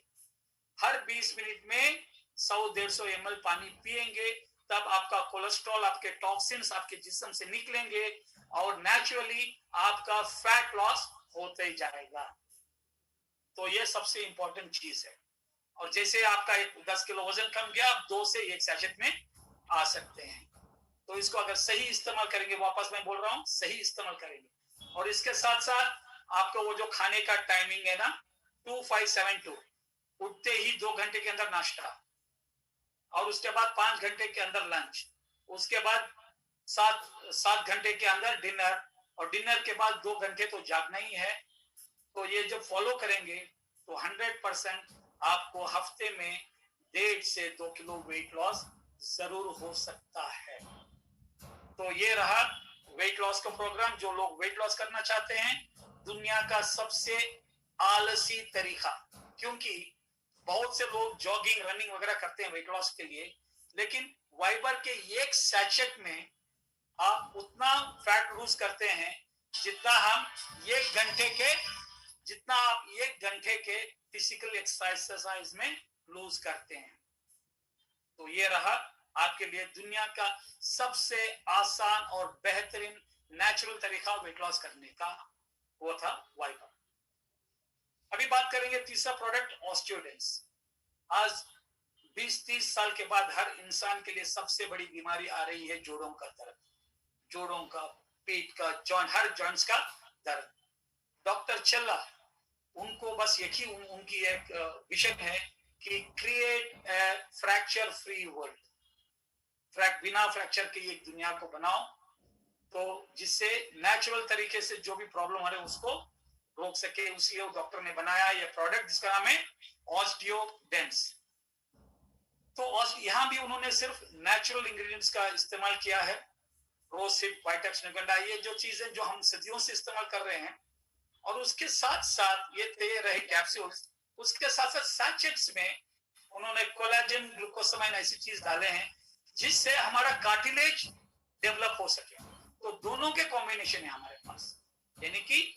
हर 20 मिनट में 100-150 ml पानी पिएंगे, तब आपका कोलेस्ट्रॉल, आपके टॉक्सिन्स आपके जिस्म से निकलेंगे और नेचुरली आपका फैट लॉस होते ही जाएगा। तो ये सबसे इंपॉर्टेंट चीज है। और जैसे आपका 10 किलो वजन कम गया, आप 2 से 1 सैचेट में आ सकते हैं। तो इसको अगर सही इस्तेमाल करेंगे, वापस मैं बोल रहा हूं, सही इस्तेमाल करेंगे। और इसके साथ साथ आपका वो जो खाने का टाइमिंग है ना, 2572, उठते ही 2 घंटे के अंदर नाश्ता, और उसके बाद 5 घंटे के अंदर लंच, उसके बाद 7 घंटे के अंदर डिनर, और डिनर के बाद 2 घंटे तो जागना ही है। तो ये जब फॉलो करेंगे तो 100% आपको हफ्ते में 1.5 से 2 किलो वेट लॉस जरूर हो सकता है। तो ये रहा वेट लॉस का प्रोग्राम। जो लोग वेट लॉस करना चाहते हैं, दुनिया का सबसे आलसी तरीका, क्योंकि बहुत से लोग जॉगिंग रनिंग वगैरह करते हैं वेट लॉस के लिए, लेकिन वाइबर के एक सैचेट में आप उतना फैट लूज करते हैं जितना हम 1 घंटे के फिजिकल एक्सरसाइज में लूज करते हैं। तो ये रहा आपके लिए दुनिया का सबसे आसान और बेहतरीन नेचुरल तरीका वेट लॉस करने का, वो था वाइपर। अभी बात करेंगे तीसरा प्रोडक्ट, ऑस्टियोडेंस। आज 20-30 साल के बाद हर इंसान के लिए सबसे बड़ी बीमारी आ रही है जोड़ों का दर्द, जोड़ों का, पेट का, जॉइंट, हर जॉइंट्स का दर्द। डॉक्टर चल्ला, उनको बस यही उनकी एक विजन है कि create a fracture free world, बिना फ्रैक्चर के एक दुनिया को बनाओ, तो जिससे नेचुरल तरीके से जो भी प्रॉब्लम आ रहे उसको रोक सके। इसलिए डॉक्टर ने बनाया ये प्रोडक्ट जिसका नाम है ऑस्टियोडेंस। तो यहां भी उन्होंने सिर्फ नेचुरल इंग्रेडिएंट्स का इस्तेमाल किया है, रोसिप, वाइटेक्स, निगंडा, ये जो चीजें जो हम सदियों से इस्तेमाल कर रहे हैं, और उसके साथ साथ ये दे रहे कैप्सूल्स, उसके साथ साथ सैचेट्स में उन्होंने कोलेजन, ग्लूकोसामाइन ऐसी चीज डाले हैं जिससे हमारा कार्टिलेज डेवलप हो सके। तो दोनों के कॉम्बिनेशन है हमारे पास, यानी कि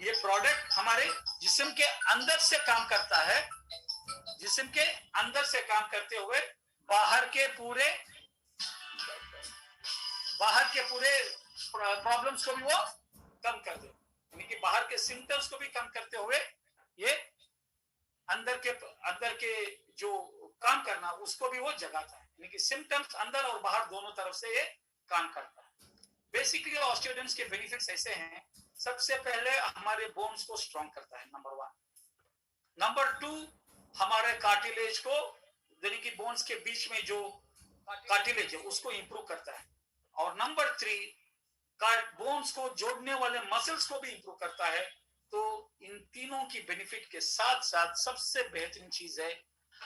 ये प्रोडक्ट हमारे जिस्म के अंदर से काम करता है, जिस्म के अंदर से काम करते हुए बाहर के पूरे प्रॉब्लम्स को भी वो कम कर दे, यानी कि बाहर के सिम्टम्स को भी कम करते हुए ये अंदर के जो काम करना उसको भी वो जगाता है, यानी कि सिम्टम्स अंदर और बाहर दोनों तरफ से ये काम करता है। बेसिकली ऑस्टियोडेंस के बेनिफिट्स ऐसे हैं, सबसे पहले हमारे बोन्स को स्ट्रॉन्ग करता है, नंबर 1। नंबर 2, हमारे कार्टिलेज को, यानी कि बोन्स के बीच में जो कार्टिलेज है उसको इंप्रूव करता है। और नंबर 3, बोन्स को जोड़ने वाले मसल्स को भी इंप्रूव करता है। तो इन तीनों की बेनिफिट के साथ साथ सबसे बेहतरीन चीज है,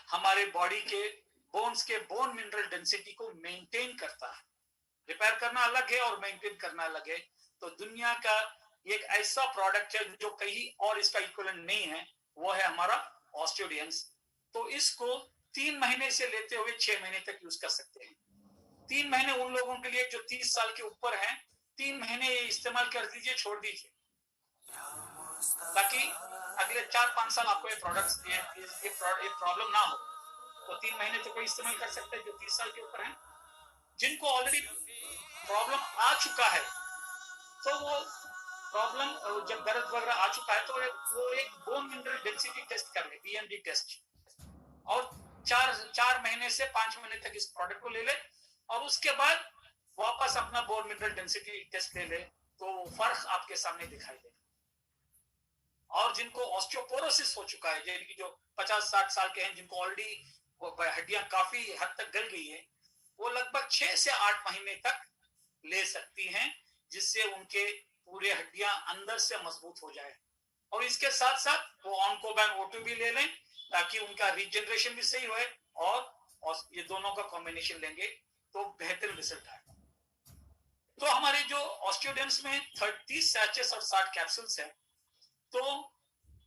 हमारे बॉडी के बोन्स के बोन मिनरल डेंसिटी को मेंटेन करता है। रिपेयर करना अलग है और मेंटेन करना अलग है। तो दुनिया का एक ऐसा प्रोडक्ट है जो कहीं और इसका इक्विवेलेंट नहीं है, वो है हमारा ऑस्टियोडेंस। तो इसको 3 महीने से लेते हुए 6 महीने तक यूज कर सकते हैं। 3 महीने उन लोगों के लिए जो 30 साल के ऊपर हैं, 3 महीने ये इस्तेमाल कर दीजिए, छोड़ दीजिए, ताकि अगले 4-5 साल आपको ये प्रोडक्ट्स ये प्रॉब्लम ना हो। तो 3 महीने तो कोई इस्तेमाल कर सकते हैं जो 30 साल के ऊपर हैं। जिनको ऑलरेडी प्रॉब्लम आ चुका है, तो वो प्रॉब्लम जब दर्द वगैरह आ चुका है, तो वो एक बोन मिनरल डेंसिटी टेस्ट कर ले, बीएमडी टेस्ट, और 4 महीने से 5 महीने तक इस प्रोडक्ट को ले ले, और उसके बाद वापस अपना बोन मिनरल डेंसिटी टेस्ट ले ले, तो फर्क आपके सामने दिखाई देगा। और जिनको ऑस्टियोपोरोसिस हो चुका है, यानी कि जो 50-60 साल के हैं, जिनको ऑलरेडी हड्डियां काफी हद तक गल गई है, वो लगभग 6 से 8 महीने तक ले सकती हैं, जिससे उनके पूरे हड्डियां अंदर से मजबूत हो जाए। और इसके साथ साथ वो ऑनकोबैन O2 भी ले लें, ताकि उनका रीजनरेशन भी सही होए, और ये दोनों का कॉम्बिनेशन लेंगे तो बेहतर रिजल्ट आएगा। तो हमारे जो ऑस्टियोडेंस में 30 सैचेस और 60 कैप्सूल्स है, तो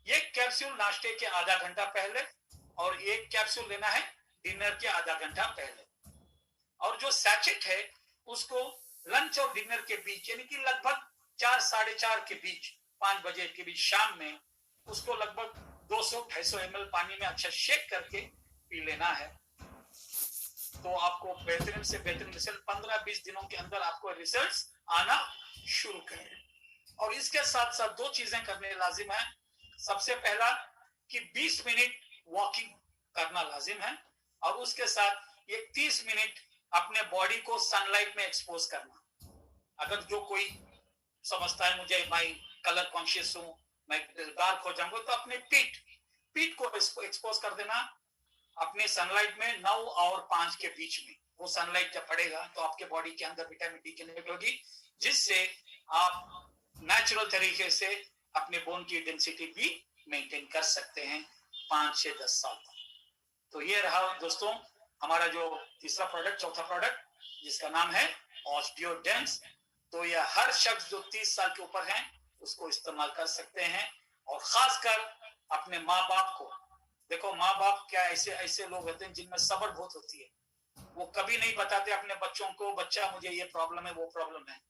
एक कैप्सूल नाश्ते के आधा घंटा पहले और एक कैप्सूल लेना है डिनर के आधा घंटा पहले। और जो सैचेट है उसको लंच और डिनर के बीच, यानी कि लगभग 4-4:30 के बीच, 5 बजे के बीच शाम में, उसको लगभग 200-250 ml पानी में अच्छा शेक करके पी लेना है। तो आपको बेहतरीन से बेहतरीन रिजल्ट 15-20 दिनों के अंदर आपको रिजल्ट्स आना शुरू करें। और इसके साथ साथ 2 चीजें करने लाजिम है। सबसे पहला कि 20 मिनट वॉकिंग करना लाजिम है, और उसके साथ ये 30 मिनट अपने बॉडी को सनलाइट में एक्सपोज करना। अगर जो कोई समझता है मुझे मैं कलर कॉन्शियस हूं, मैं डार्क हो जाऊंगा, तो अपने पीठ को एक्सपोज कर देना अपने सनलाइट में 9 और 5 के बीच में। वो सनलाइट जब पड़ेगा तो आपके बॉडी के अंदर विटामिन डी की लेवल होगी, जिससे आप नेचुरल तरीके से अपने बोन की डेंसिटी भी मेंटेन कर सकते हैं 5 से 10 साल तक। तो ये रहा दोस्तों हमारा जो तीसरा प्रोडक्ट, चौथा प्रोडक्ट, जिसका नाम है ऑस्टियोडेंस। तो ये हर शख्स जो 30 साल के ऊपर है उसको इस्तेमाल कर सकते हैं, और खासकर अपने माँ बाप को। देखो माँ बाप क्या ऐसे ऐसे लोग होते हैं जिनमें सब्र बहुत होती है, वो कभी नहीं बताते अपने बच्चों को बच्चा मुझे ये प्रॉब्लम है वो प्रॉब्लम है,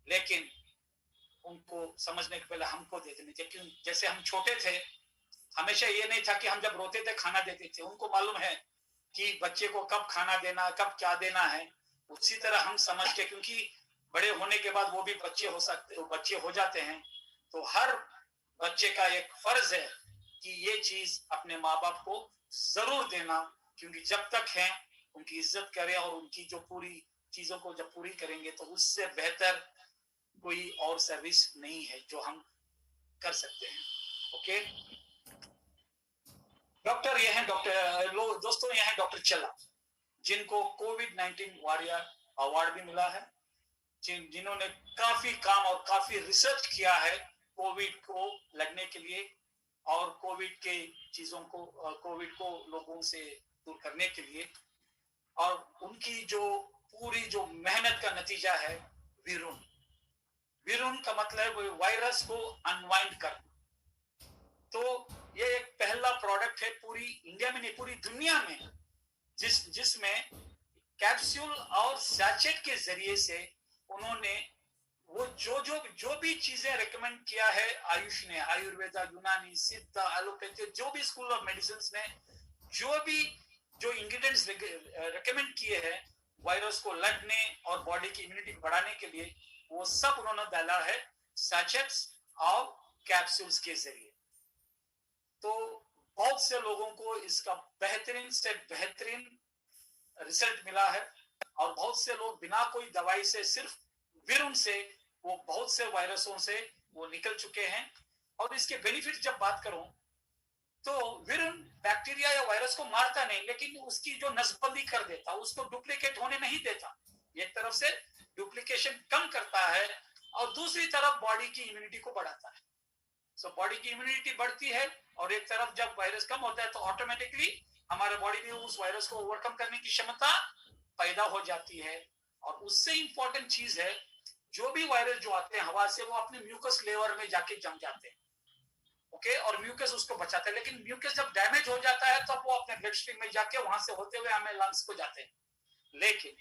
लेकिन उनको समझने के पहले हमको दे देनी चाहिए। क्यों? जैसे हम छोटे थे, हमेशा ये नहीं था कि हम जब रोते थे खाना देते थे, उनको मालूम है कि बच्चे को कब खाना देना, कब क्या देना है। उसी तरह हम समझ के, क्योंकि बड़े होने के बाद वो भी बच्चे हो जाते हैं, तो हर बच्चे का एक फर्ज है कि ये चीज अपने माँ बाप को जरूर देना, क्योंकि जब तक है उनकी इज्जत करें, और उनकी जो पूरी चीजों को जब पूरी करेंगे तो उससे बेहतर कोई और सर्विस नहीं है जो हम कर सकते हैं। ओके डॉक्टर, ये हैं डॉक्टर दोस्तों, ये हैं डॉक्टर चल्ला, जिनको कोविड-19 वॉरियर अवार्ड भी मिला है, जिन्होंने काफी काम और काफी रिसर्च किया है कोविड को लड़ने के लिए, और कोविड के चीजों को, कोविड को लोगों से दूर करने के लिए। और उनकी जो पूरी जो मेहनत का नतीजा है वीरून। वीरून का मतलब वायरस को अनवाइंड करना। तो ये एक पहला प्रोडक्ट है पूरी इंडिया में नहीं, पूरी दुनिया में, जिसमें कैप्सूल और सैचेट के जरिए से उन्होंने वो जो भी चीजें रेकमेंड किया है आयुष ने, आयुर्वेदा, यूनानी, सिद्धा, एलोपैथी, जो भी स्कूल ऑफ मेडिसिन ने जो इंग्रेडिएंट्स रेकमेंड किए हैं वायरस को लड़ने और बॉडी की इम्यूनिटी बढ़ाने के लिए, वो सब उन्होंने डाला है सैचेट्स और कैप्सूल्स के जरिए। तो बहुत से लोगों को इसका बेहतरीन से बेहतरीन रिजल्ट मिला है, और बहुत से लोग बिना कोई दवाई से, सिर्फ वीरून से, वो बहुत से वायरसों से वो निकल चुके हैं। और इसके बेनिफिट जब बात करूं तो वीरून बैक्टीरिया या वायरस को मारता नहीं, लेकिन उसकी जो नसबंदी कर देता, उसको डुप्लीकेट होने नहीं देता। एक तरफ से डुप्लीकेशन कम करता है, और दूसरी तरफ बॉडी की इम्यूनिटी को बढ़ाता है। सो बॉडी की इम्यूनिटी बढ़ती है, और एक तरफ जब वायरस कम होता है तो ऑटोमेटिकली हमारे बॉडी में उस वायरस को ओवरकम करने की क्षमता पैदा हो जाती है। और उससे इंपॉर्टेंट चीज है, जो भी वायरस जो आते हैं हवा से, वो अपने म्यूकस लेयर में जाके जम जाते हैं। ओके, और म्यूकस उसको बचाता है, लेकिन म्यूकस जब डैमेज हो जाता है तब वो अपने ब्लड स्ट्रीम में जाके वहां से होते हुए हमें लंग्स को जाते हैं। लेकिन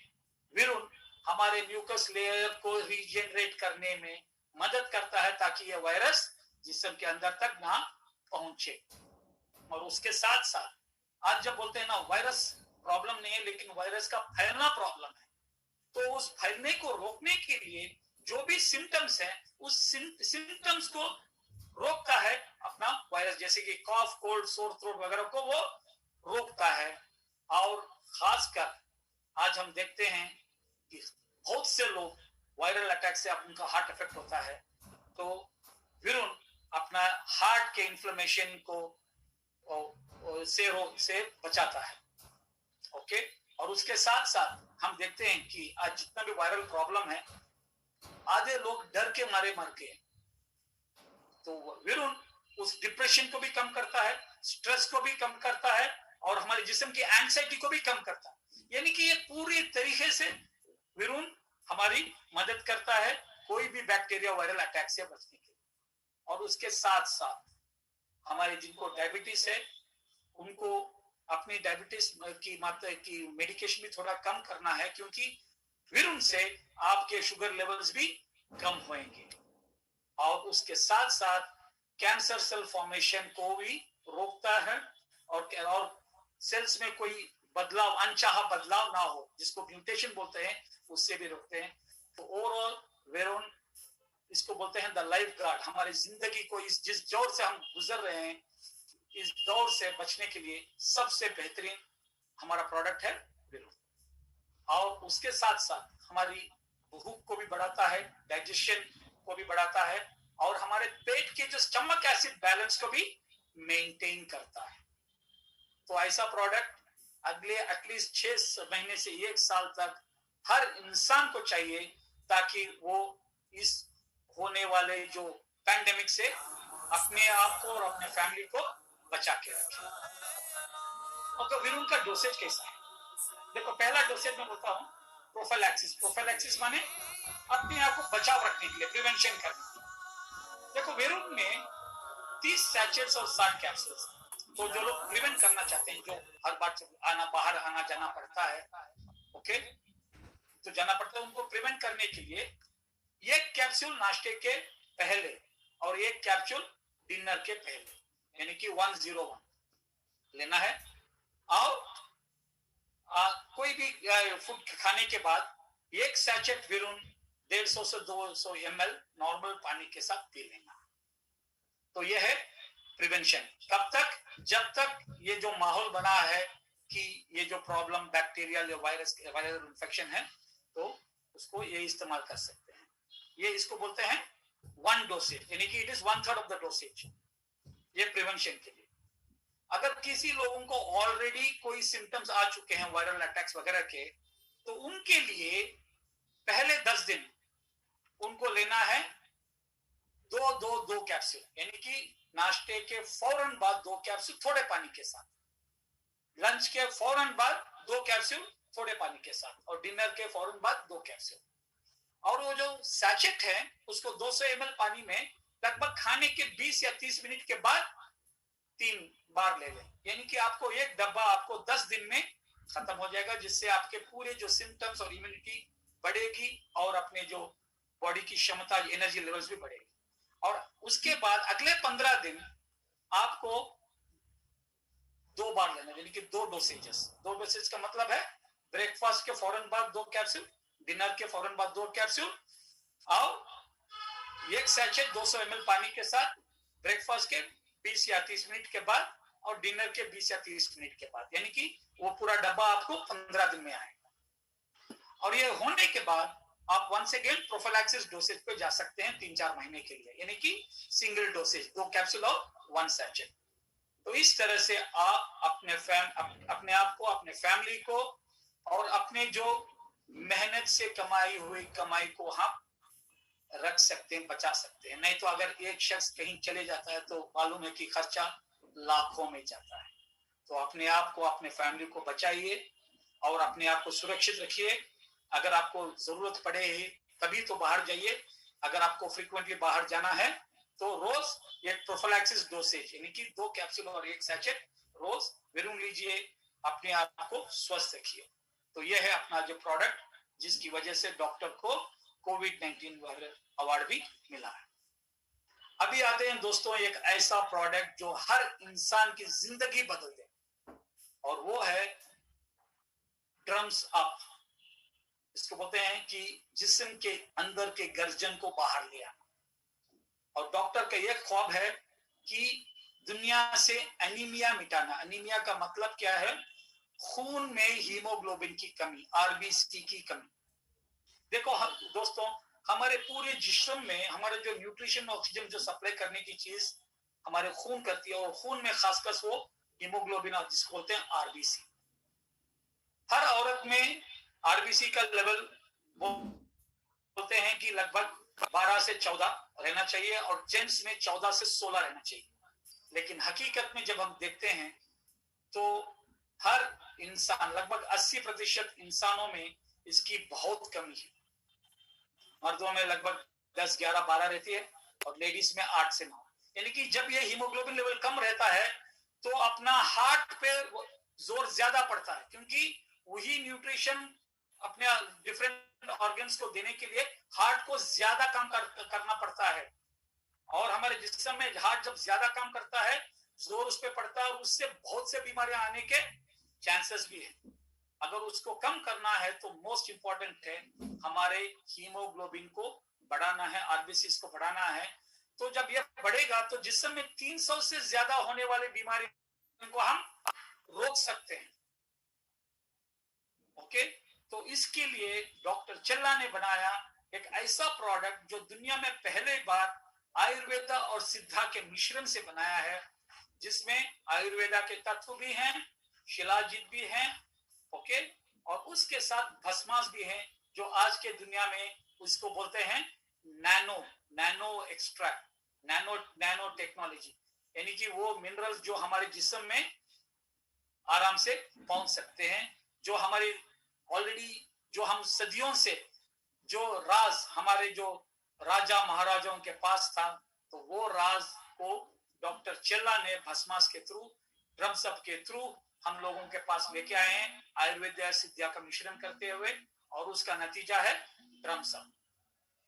वीरून हमारे म्यूकस लेयर को रीजनरेट करने में मदद करता है, ताकि ये वायरस जिस्म के अंदर तक ना पहुंचे। और उसके साथ साथ आज जब बोलते हैं ना वायरस प्रॉब्लम नहीं है, लेकिन वायरस का फैलना प्रॉब्लम है, तो उस फैलने को रोकने के लिए जो भी सिम्टम्स हैं, उस सिम्टम्स को रोकता है अपना वायरस, जैसे कि कॉफ, कोल्ड, सोर थ्रोट वगैरह को वो रोकता है। और खासकर आज हम देखते हैं कि बहुत से लोग वायरल अटैक से उनका हार्ट अफेक्ट होता है, तो वीरून अपना हार्ट के इन्फ्लेमेशन को से बचाता है। ओके, और उसके साथ साथ हम देखते हैं कि आज जितना भी वायरल प्रॉब्लम है, आधे लोग डर के मारे मर गए, तो वीरून उस डिप्रेशन को भी कम करता है, स्ट्रेस को भी कम करता है, और हमारे जिस्म की एंजाइटी को भी कम करता है। यानी कि ये पूरी तरीके से वीरून हमारी मदद करता है कोई भी बैक्टीरिया वायरल अटैक से बचने के लिए। और उसके साथ साथ हमारे जिनको डायबिटीज है, उनको अपनी डायबिटीज की मात्रा की मेडिकेशन भी थोड़ा कम करना है, क्योंकि वीरून से आपके शुगर लेवल्स भी कम होंगे। और उसके साथ साथ कैंसर सेल फॉर्मेशन को भी रोकता है, और सेल्स में कोई बदलाव, अनचाहा बदलाव ना हो, जिसको म्यूटेशन बोलते हैं, उससे भी रोकते हैं। तो ओवरऑल वीरून, इसको बोलते हैं द लाइफ गार्ड। हमारी जिंदगी को जिस दौर से हम गुजर रहे हैं, इस दौर से बचने के लिए सबसे बेहतरीन हमारा प्रोडक्ट है वीरून। और उसके साथ साथ हमारी भूख को भी बढ़ाता है, डाइजेशन को भी बढ़ाता है, और हमारे पेट के जो स्टमक एसिड बैलेंस को भी मेंटेन करता है। तो ऐसा प्रोडक्ट अगले एटलीस्ट 6 महीने से 1 साल तक हर इंसान को चाहिए, ताकि वो इस होने वाले जो पैंडेमिक से अपने आप को और अपने फैमिली को बचा के रखें। और तो फिर उनका डोसेज कैसा है? देखो, पहला डोसेज मैं बोलता हूँ प्रोफाइलैक्सिस। प्रोफाइलैक्सिस माने अपने आप को बचाव रखने के लिए, प्रिवेंशन करने के लिए। देखो, वेरुन में 30 सैचेट्स और 60 कैप्सूल्स। तो जो लोग प्रिवेंट करना चाहते हैं, जो हर बार बाहर आना जाना पड़ता है, ओके, तो जाना पड़ता है, उनको प्रिवेंट करने के लिए एक कैप्सूल नाश्ते के पहले और एक कैप्सूल डिनर के पहले, यानी कि 101 लेना है। और कोई भी फूड खाने के बाद एक सैचेट वेरुन 150 से 200 ml नॉर्मल पानी के साथ पी लेना। तो यह है प्रिवेंशन। कब तक? जब तक ये जो माहौल बना है कि ये जो प्रॉब्लम बैक्टीरियल या वायरल इन्फेक्शन है, तो उसको ये इस्तेमाल कर सकते हैं। ये इसको बोलते हैं 1 डोसेज, यानी कि it is 1/3 of the dosage. ये प्रिवेंशन के लिए। अगर किसी लोगों को ऑलरेडी कोई सिम्टम्स आ चुके हैं वायरल अटैक्स वगैरह के, तो उनके लिए पहले 10 दिन उनको लेना है 2-2-2 कैप्सूल, यानी कि नाश्ते के फौरन बाद 2 कैप्सूल थोड़े पानी के साथ, लंच के फौरन बाद 2 कैप्सूल थोड़े पानी के साथ, और डिनर के फौरन बाद 2 कैप्सूल। और वो जो सैचेट है उसको 200 ml पानी में लगभग खाने के 20 या 30 मिनट के बाद 3 बार ले लें, यानी कि आपको एक डब्बा आपको 10 दिन में खत्म हो जाएगा, जिससे आपके पूरे जो सिम्टम्स और इम्यूनिटी बढ़ेगी और अपने जो बॉडी की क्षमता, एनर्जी लेवल्स भी बढ़ेगी। और उसके बाद अगले 15 दिन आपको 2 बार लेना, यानी कि 2 डोसेजेस। 2 डोसेज का मतलब है ब्रेकफास्ट के फौरन बाद 2 कैप्सूल, डिनर के फौरन बाद 2 कैप्सूल, और एक सैचेट 200 ml पानी के साथ ब्रेकफास्ट के 20 या 30 मिनट के बाद और डिनर के 20 या 30 मिनट के बाद, यानी कि वो पूरा डब्बा आपको 15 दिन में आएगा। और ये होने के बाद आप वंस अगेन प्रोफिलैक्सिस डोसेज पे जा सकते हैं 3-4 महीने के लिए, यानी कि सिंगल डोसेज 2 कैप्सूल और 1 सैचेट। तो इस तरह से आप अपने आप को, अपने फैमिली को और अपने जो मेहनत से कमाई हुई कमाई को हम रख सकते हैं, बचा सकते हैं। नहीं तो अगर एक शख्स कहीं चले जाता है तो मालूम है कि खर्चा लाखों में जाता है। तो अपने आप को, अपने फैमिली को बचाइए और अपने आप को सुरक्षित रखिए। अगर आपको जरूरत पड़े तभी तो बाहर जाइए। अगर आपको फ्रीक्वेंटली बाहर जाना है तो रोज एक प्रोफिलैक्सिस डोसेज, यानी कि 2 कैप्सूल और 1 सैचेट रोज वेरुन लीजिए। अपने आप को स्वस्थ रखिए। तो यह है अपना जो प्रोडक्ट, जिसकी वजह से डॉक्टर को कोविड-19 अवार्ड भी मिला है। अभी आते हैं दोस्तों एक ऐसा प्रोडक्ट जो हर इंसान की जिंदगी बदल दे, और वो है ड्रम्स अप। इसको बोलते हैं कि जिस्म के अंदर के गर्जन को बाहर लिया। और डॉक्टर का यह ख्वाब है कि दुनिया से एनीमिया मिटाना। एनीमिया का मतलब क्या है? खून में हीमोग्लोबिन की कमी, आरबीसी की कमी। देखो दोस्तों, हमारे पूरे जिस्म में हमारे जो न्यूट्रिशन, ऑक्सीजन जो सप्लाई करने की चीज हमारे खून करती है, और खून में खासकर वो हीमोग्लोबिन, जिसको बोलते हैं आरबीसी। हर औरत में आरबीसी का लेवल बोलते हैं कि लगभग 12 से 14 रहना चाहिए, और जेंट्स में 14 से 16 रहना चाहिए। लेकिन हकीकत में जब हम देखते हैं तो हर इंसान, लगभग 80% इंसानों में इसकी बहुत कमी है। मर्दों में लगभग 10, 11, 12 रहती है, और लेडीज में 8 से 9। यानी कि जब ये हीमोग्लोबिन लेवल कम रहता है तो अपना हार्ट पे जोर ज्यादा पड़ता है, क्योंकि वही न्यूट्रिशन अपने डिफरेंट ऑर्गन्स को देने के लिए हार्ट को ज्यादा काम करना पड़ता है। और हमारे जिस्म में हार्ट जब ज्यादा काम करता है, जोर उस पर पड़ता है, और उससे बहुत से बीमारियां आने के चांसेस भी है। अगर उसको कम करना है तो मोस्ट इंपॉर्टेंट है हमारे हीमोग्लोबिन को बढ़ाना है, आरबीसी को बढ़ाना है। तो जब यह बढ़ेगा तो जिस्म में 300 से ज्यादा होने वाली बीमारी को हम रोक सकते हैं। ओके, तो इसके लिए डॉक्टर चिल्ला ने बनाया एक ऐसा प्रोडक्ट जो दुनिया में पहले बार आयुर्वेदा और सिद्धा के मिश्रण से बनाया है, जिसमें आयुर्वेदा के तत्व भी हैं, शिलाजीत भी हैं, ओके, और उसके साथ भस्मास भी हैं, जो आज के दुनिया में उसको बोलते हैं नैनो एक्सट्रैक्ट। नैनो टेक्नोलॉजी, यानी कि वो मिनरल्स जो हमारे जिस्म में आराम से पहुंच सकते हैं, जो हमारी ऑलरेडी, जो हम सदियों से, जो राज हमारे जो राजा महाराजाओं के पास था, तो वो राज को डॉक्टर चेल्ला ने भस्मास के थ्रू, ड्रम्सअप के थ्रू हम लोगों के पास लेके आए हैं, आयुर्वेद सिद्धिया का मिश्रण करते हुए, और उसका नतीजा है ड्रम्सअप।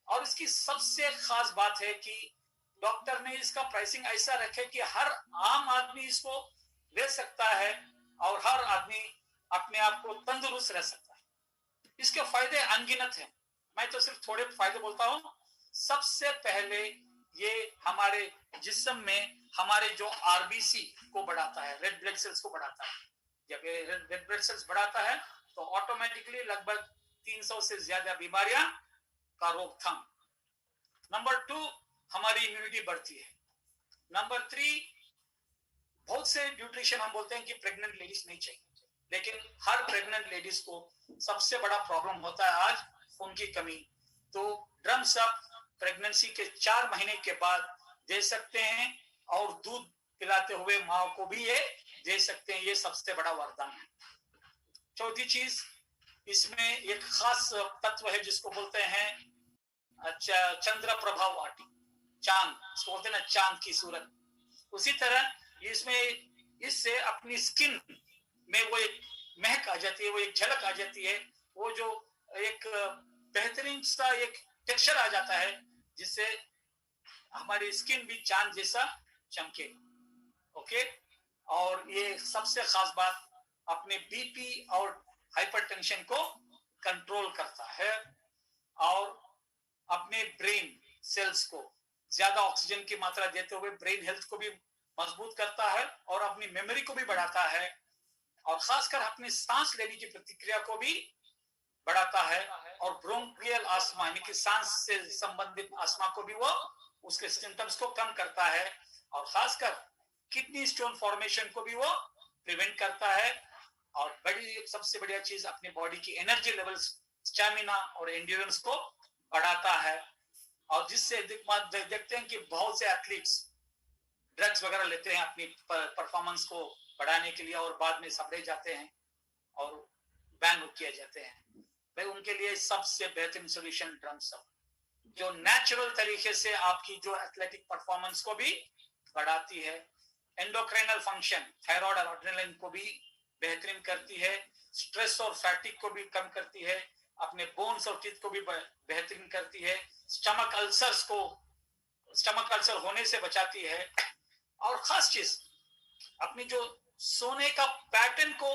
और इसकी सबसे खास बात है कि डॉक्टर ने इसका प्राइसिंग ऐसा रखे कि हर आम आदमी इसको ले सकता है और हर आदमी अपने आप को तंदुरुस्त रह सकता है। इसके फायदे अनगिनत हैं, मैं तो सिर्फ थोड़े फायदे बोलता हूं। सबसे पहले ये हमारे जिस्म में हमारे जो आरबीसी को बढ़ाता है, रेड ब्लड सेल्स को बढ़ाता है। जब ये रेड ब्लड सेल्स बढ़ाता है तो ऑटोमेटिकली लगभग 300 से ज्यादा बीमारियां का रोकथाम। नंबर 2, हमारी इम्यूनिटी बढ़ती है। नंबर 3, बहुत से न्यूट्रिशन हम बोलते हैं कि प्रेग्नेंट लेडीज नहीं चाहिए, लेकिन हर प्रेग्नेंट लेडीज को सबसे बड़ा प्रॉब्लम होता है आज खून की कमी। तो ड्रम्सअप प्रेगनेंसी के 4 महीने के बाद दे सकते हैं, और दूध पिलाते हुए माँ को भी ये दे सकते हैं। ये सबसे बड़ा वरदान है। चौथी चीज, इसमें एक खास तत्व है जिसको बोलते हैं चंद्र प्रभाव वाटी, चांद, इसको बोलते हैं ना चांद की सूरत। उसी तरह इसमें इससे अपनी स्किन में वो एक महक आ जाती है, वो एक झलक आ जाती है, वो जो एक बेहतरीन सा एक टेक्सचर आ जाता है, जिससे हमारी स्किन भी चांद जैसा चमके। ओके, और ये सबसे खास बात, अपने बीपी और हाइपरटेंशन को कंट्रोल करता है, और अपने ब्रेन सेल्स को ज्यादा ऑक्सीजन की मात्रा देते हुए ब्रेन हेल्थ को भी मजबूत करता है, और अपनी मेमोरी को भी बढ़ाता है, और खासकर अपनी सांस लेने की प्रतिक्रिया को भी बढ़ाता है, और ब्रोंकियल आस्थमा यानी कि सांस से संबंधित आस्थमा को भी वो उसके सिम्टम्स को कम करता है, और खासकर किडनी स्टोन फॉर्मेशन को भी वो प्रिवेंट करता है। और बड़ी सबसे बढ़िया चीज, अपनी बॉडी की एनर्जी लेवल्स, स्टैमिना और एंड्योरेंस को बढ़ाता है, और जिससे देखते हैं कि बहुत से एथलीट्स ड्रग्स वगैरह लेते हैं अपनी परफॉर्मेंस को बढ़ाने के लिए, और बाद में सपड़े जाते हैं और बैन किए जाते हैं। भाई उनके लिए सबसे बेहतरीन सोल्यूशन ड्रम्सअप, जो नेचुरल तरीके से आपकी जो एथलेटिक परफॉर्मेंस को भी बढ़ाती है, एंडोक्राइनल फंक्शन, थायराइड और एड्रेनलिन को भी बेहतरीन करती है, स्ट्रेस और फैटिक को भी कम करती है, अपने बोन्स और टीथ को भी बेहतरीन करती है, स्टमक अल्सर होने से बचाती है, और खास चीज अपनी जो सोने का पैटर्न को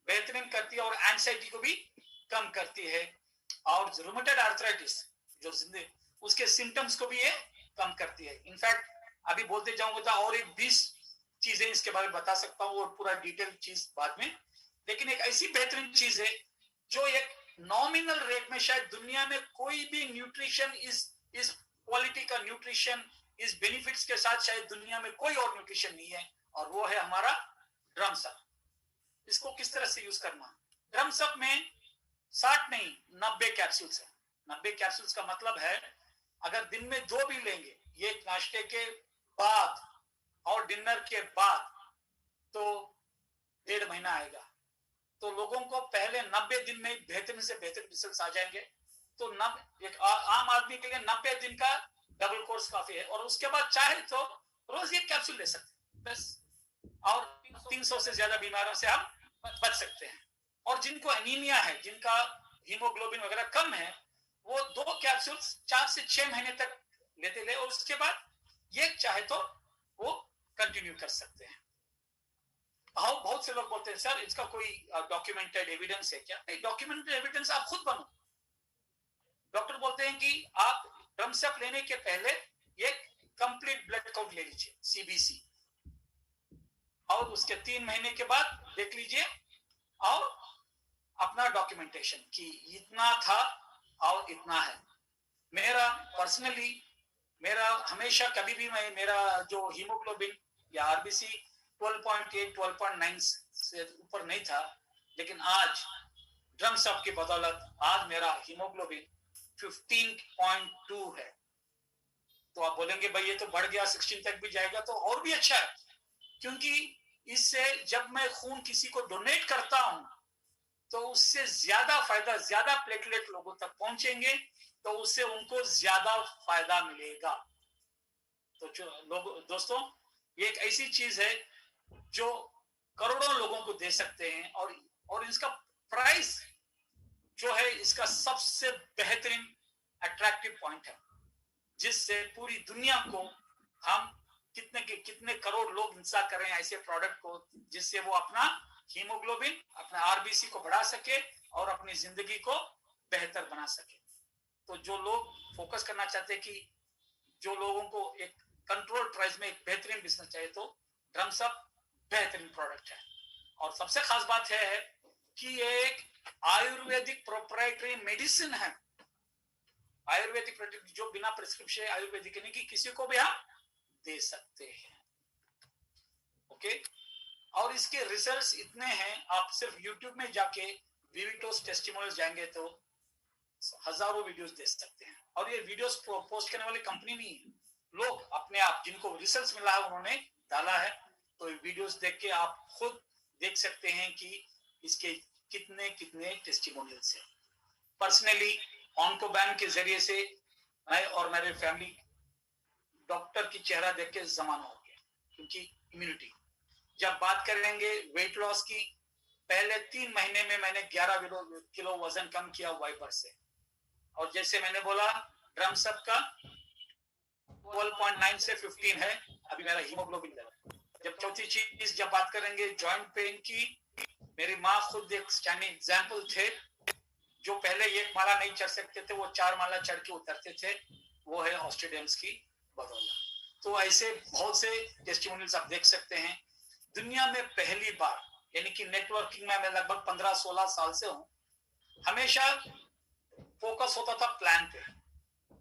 बेहतरीन करती है, और एंजाइटी को भी कम करती है, और रूमेटॉइड आर्थराइटिस जो उसके सिम्टम्स को भी ये कम करती है। इनफैक्ट अभी बोलते जाऊंगा तो और एक 20 चीजें इसके बारे में बता सकता हूँ, और पूरा डिटेल चीज बाद में। लेकिन एक ऐसी बेहतरीन चीज है जो एक नॉमिनल रेट में शायद दुनिया में कोई भी न्यूट्रिशन इस क्वालिटी का न्यूट्रिशन, इस बेनिफिट्स के साथ शायद दुनिया में कोई और न्यूट्रिशन नहीं है, और वो है हमारा ड्रम्सअप। इसको किस तरह से यूज करना? ड्रम्सअप में 60 नहीं 90 कैप्सूल्स है। 90 कैप्सूल्स का मतलब है अगर दिन में 2 भी लेंगे, ये नाश्ते के बाद और डिनर के बाद, तो 1.5 महीना आएगा। तो लोगों को पहले 90 दिन में बेहतरीन से बेहतर रिजल्ट्स आ जाएंगे। तो एक आम आदमी के लिए 90 दिन का डबल कोर्स काफी है, और उसके बाद चाहे तो रोज एक कैप्सूल ले सकते हैं बस, और 300 से ज्यादा बीमारियों से हम बच सकते हैं। और जिनको एनीमिया है, जिनका हीमोग्लोबिन वगैरह कम है, वो 2 कैप्सूल 4 से 6 महीने तक लेते ले, और उसके बाद ये चाहे तो वो कंटिन्यू कर सकते हैं। बहुत से लोग बोलते हैं सर इसका कोई डॉक्यूमेंटेड एविडेंस है क्या? नहीं, डॉक्यूमेंटेड एविडेंस आप खुद बनो। डॉक्टर बोलते हैं कि आप ड्रम्सअप लेने के पहले एक कंप्लीट ब्लड काउंट ले लीजिए, सीबीसी, और उसके 3 महीने के बाद देख लीजिए, और अपना डॉक्यूमेंटेशन कि इतना था और इतना है। मेरा पर्सनली मेरा हमेशा कभी भी मेरा जो हीमोग्लोबिन या आरबीसी 12.8 12.9 से ऊपर नहीं था, लेकिन आज ड्रम्सअप की बदौलत आज मेरा हीमोग्लोबिन 15.2 है। तो आप बोलेंगे भाई ये तो बढ़ गया 16 तक भी जाएगा तो और भी अच्छा है, क्योंकि इससे जब मैं खून किसी को डोनेट करता हूं तो उससे ज्यादा फायदा, ज्यादा प्लेटलेट लोगों तक पहुंचेंगे, तो उससे उनको ज्यादा फायदा मिलेगा। तो जो लोग दोस्तों, ये एक ऐसी चीज है जो करोड़ों लोगों को दे सकते हैं, और इसका प्राइस जो है इसका सबसे बेहतरीन अट्रैक्टिव पॉइंट है, जिससे पूरी दुनिया को हम कितने करोड़ लोग इंतजार कर रहे हैं ऐसे प्रोडक्ट को, जिससे वो अपना हीमोग्लोबिन, अपना आरबीसी को बढ़ा सके और अपनी जिंदगी को बेहतर बना सके। तो जो लोग फोकस करना चाहते हैं कि जो लोगों को एक कंट्रोल प्राइस में एक बेहतरीन बिजनेस चाहिए, तो ड्रम्स अप बेहतरीन प्रोडक्ट है। और सबसे खास बात है कि ये एक आयुर्वेदिक प्रोप्राइटरी मेडिसिन है। आयुर्वेदिक प्रोडक्ट जो बिना प्रिस्क्रिप्शन आयुर्वेदिक नहीं, कि किसी को भी हम दे सकते हैं। ओके, और इसके रिजल्ट्स इतने हैं, आप सिर्फ यूट्यूब में जाके विविटोस टेस्टिमोनियल्स जाएंगे तो हजारों वीडियोस देख सकते हैं। और ये वीडियोस पोस्ट करने वाली कंपनी नहीं है, लोग अपने आप जिनको रिजल्ट्स मिला है उन्होंने डाला है। तो वीडियोस देख के आप खुद देख सकते हैं कि इसके कितने कितने टेस्टिमोनियल्स हैं। पर्सनली ऑन्कोबैन के जरिए से मैं और मेरे फैमिली डॉक्टर की चेहरा देख के जमाना हो गया, क्योंकि इम्यूनिटी। जब बात करेंगे वेट लॉस की, पहले 3 महीने में मैंने 11 किलो वजन कम किया वाइपर से। और जैसे मैंने बोला, ड्रम्स अप का 12.9 से 15 है अभी मेरा हीमोग्लोबिन लेवल। जब चौथी चीज जब बात करेंगे जॉइंट पेन की, मेरी माँ खुद एक स्टैंडिंग एग्जाम्पल थे, जो पहले एक माला नहीं चढ़ सकते थे वो 4 माला चढ़ के उतरते थे, वो है ऑस्ट्रेडियम्स की बदौलत। तो ऐसे बहुत से टेस्टिमोनियल्स आप देख सकते हैं। दुनिया में पहली बार, यानी कि नेटवर्किंग में मैं लगभग 15-16 साल से हूं, हमेशा फोकस होता था प्लान पे,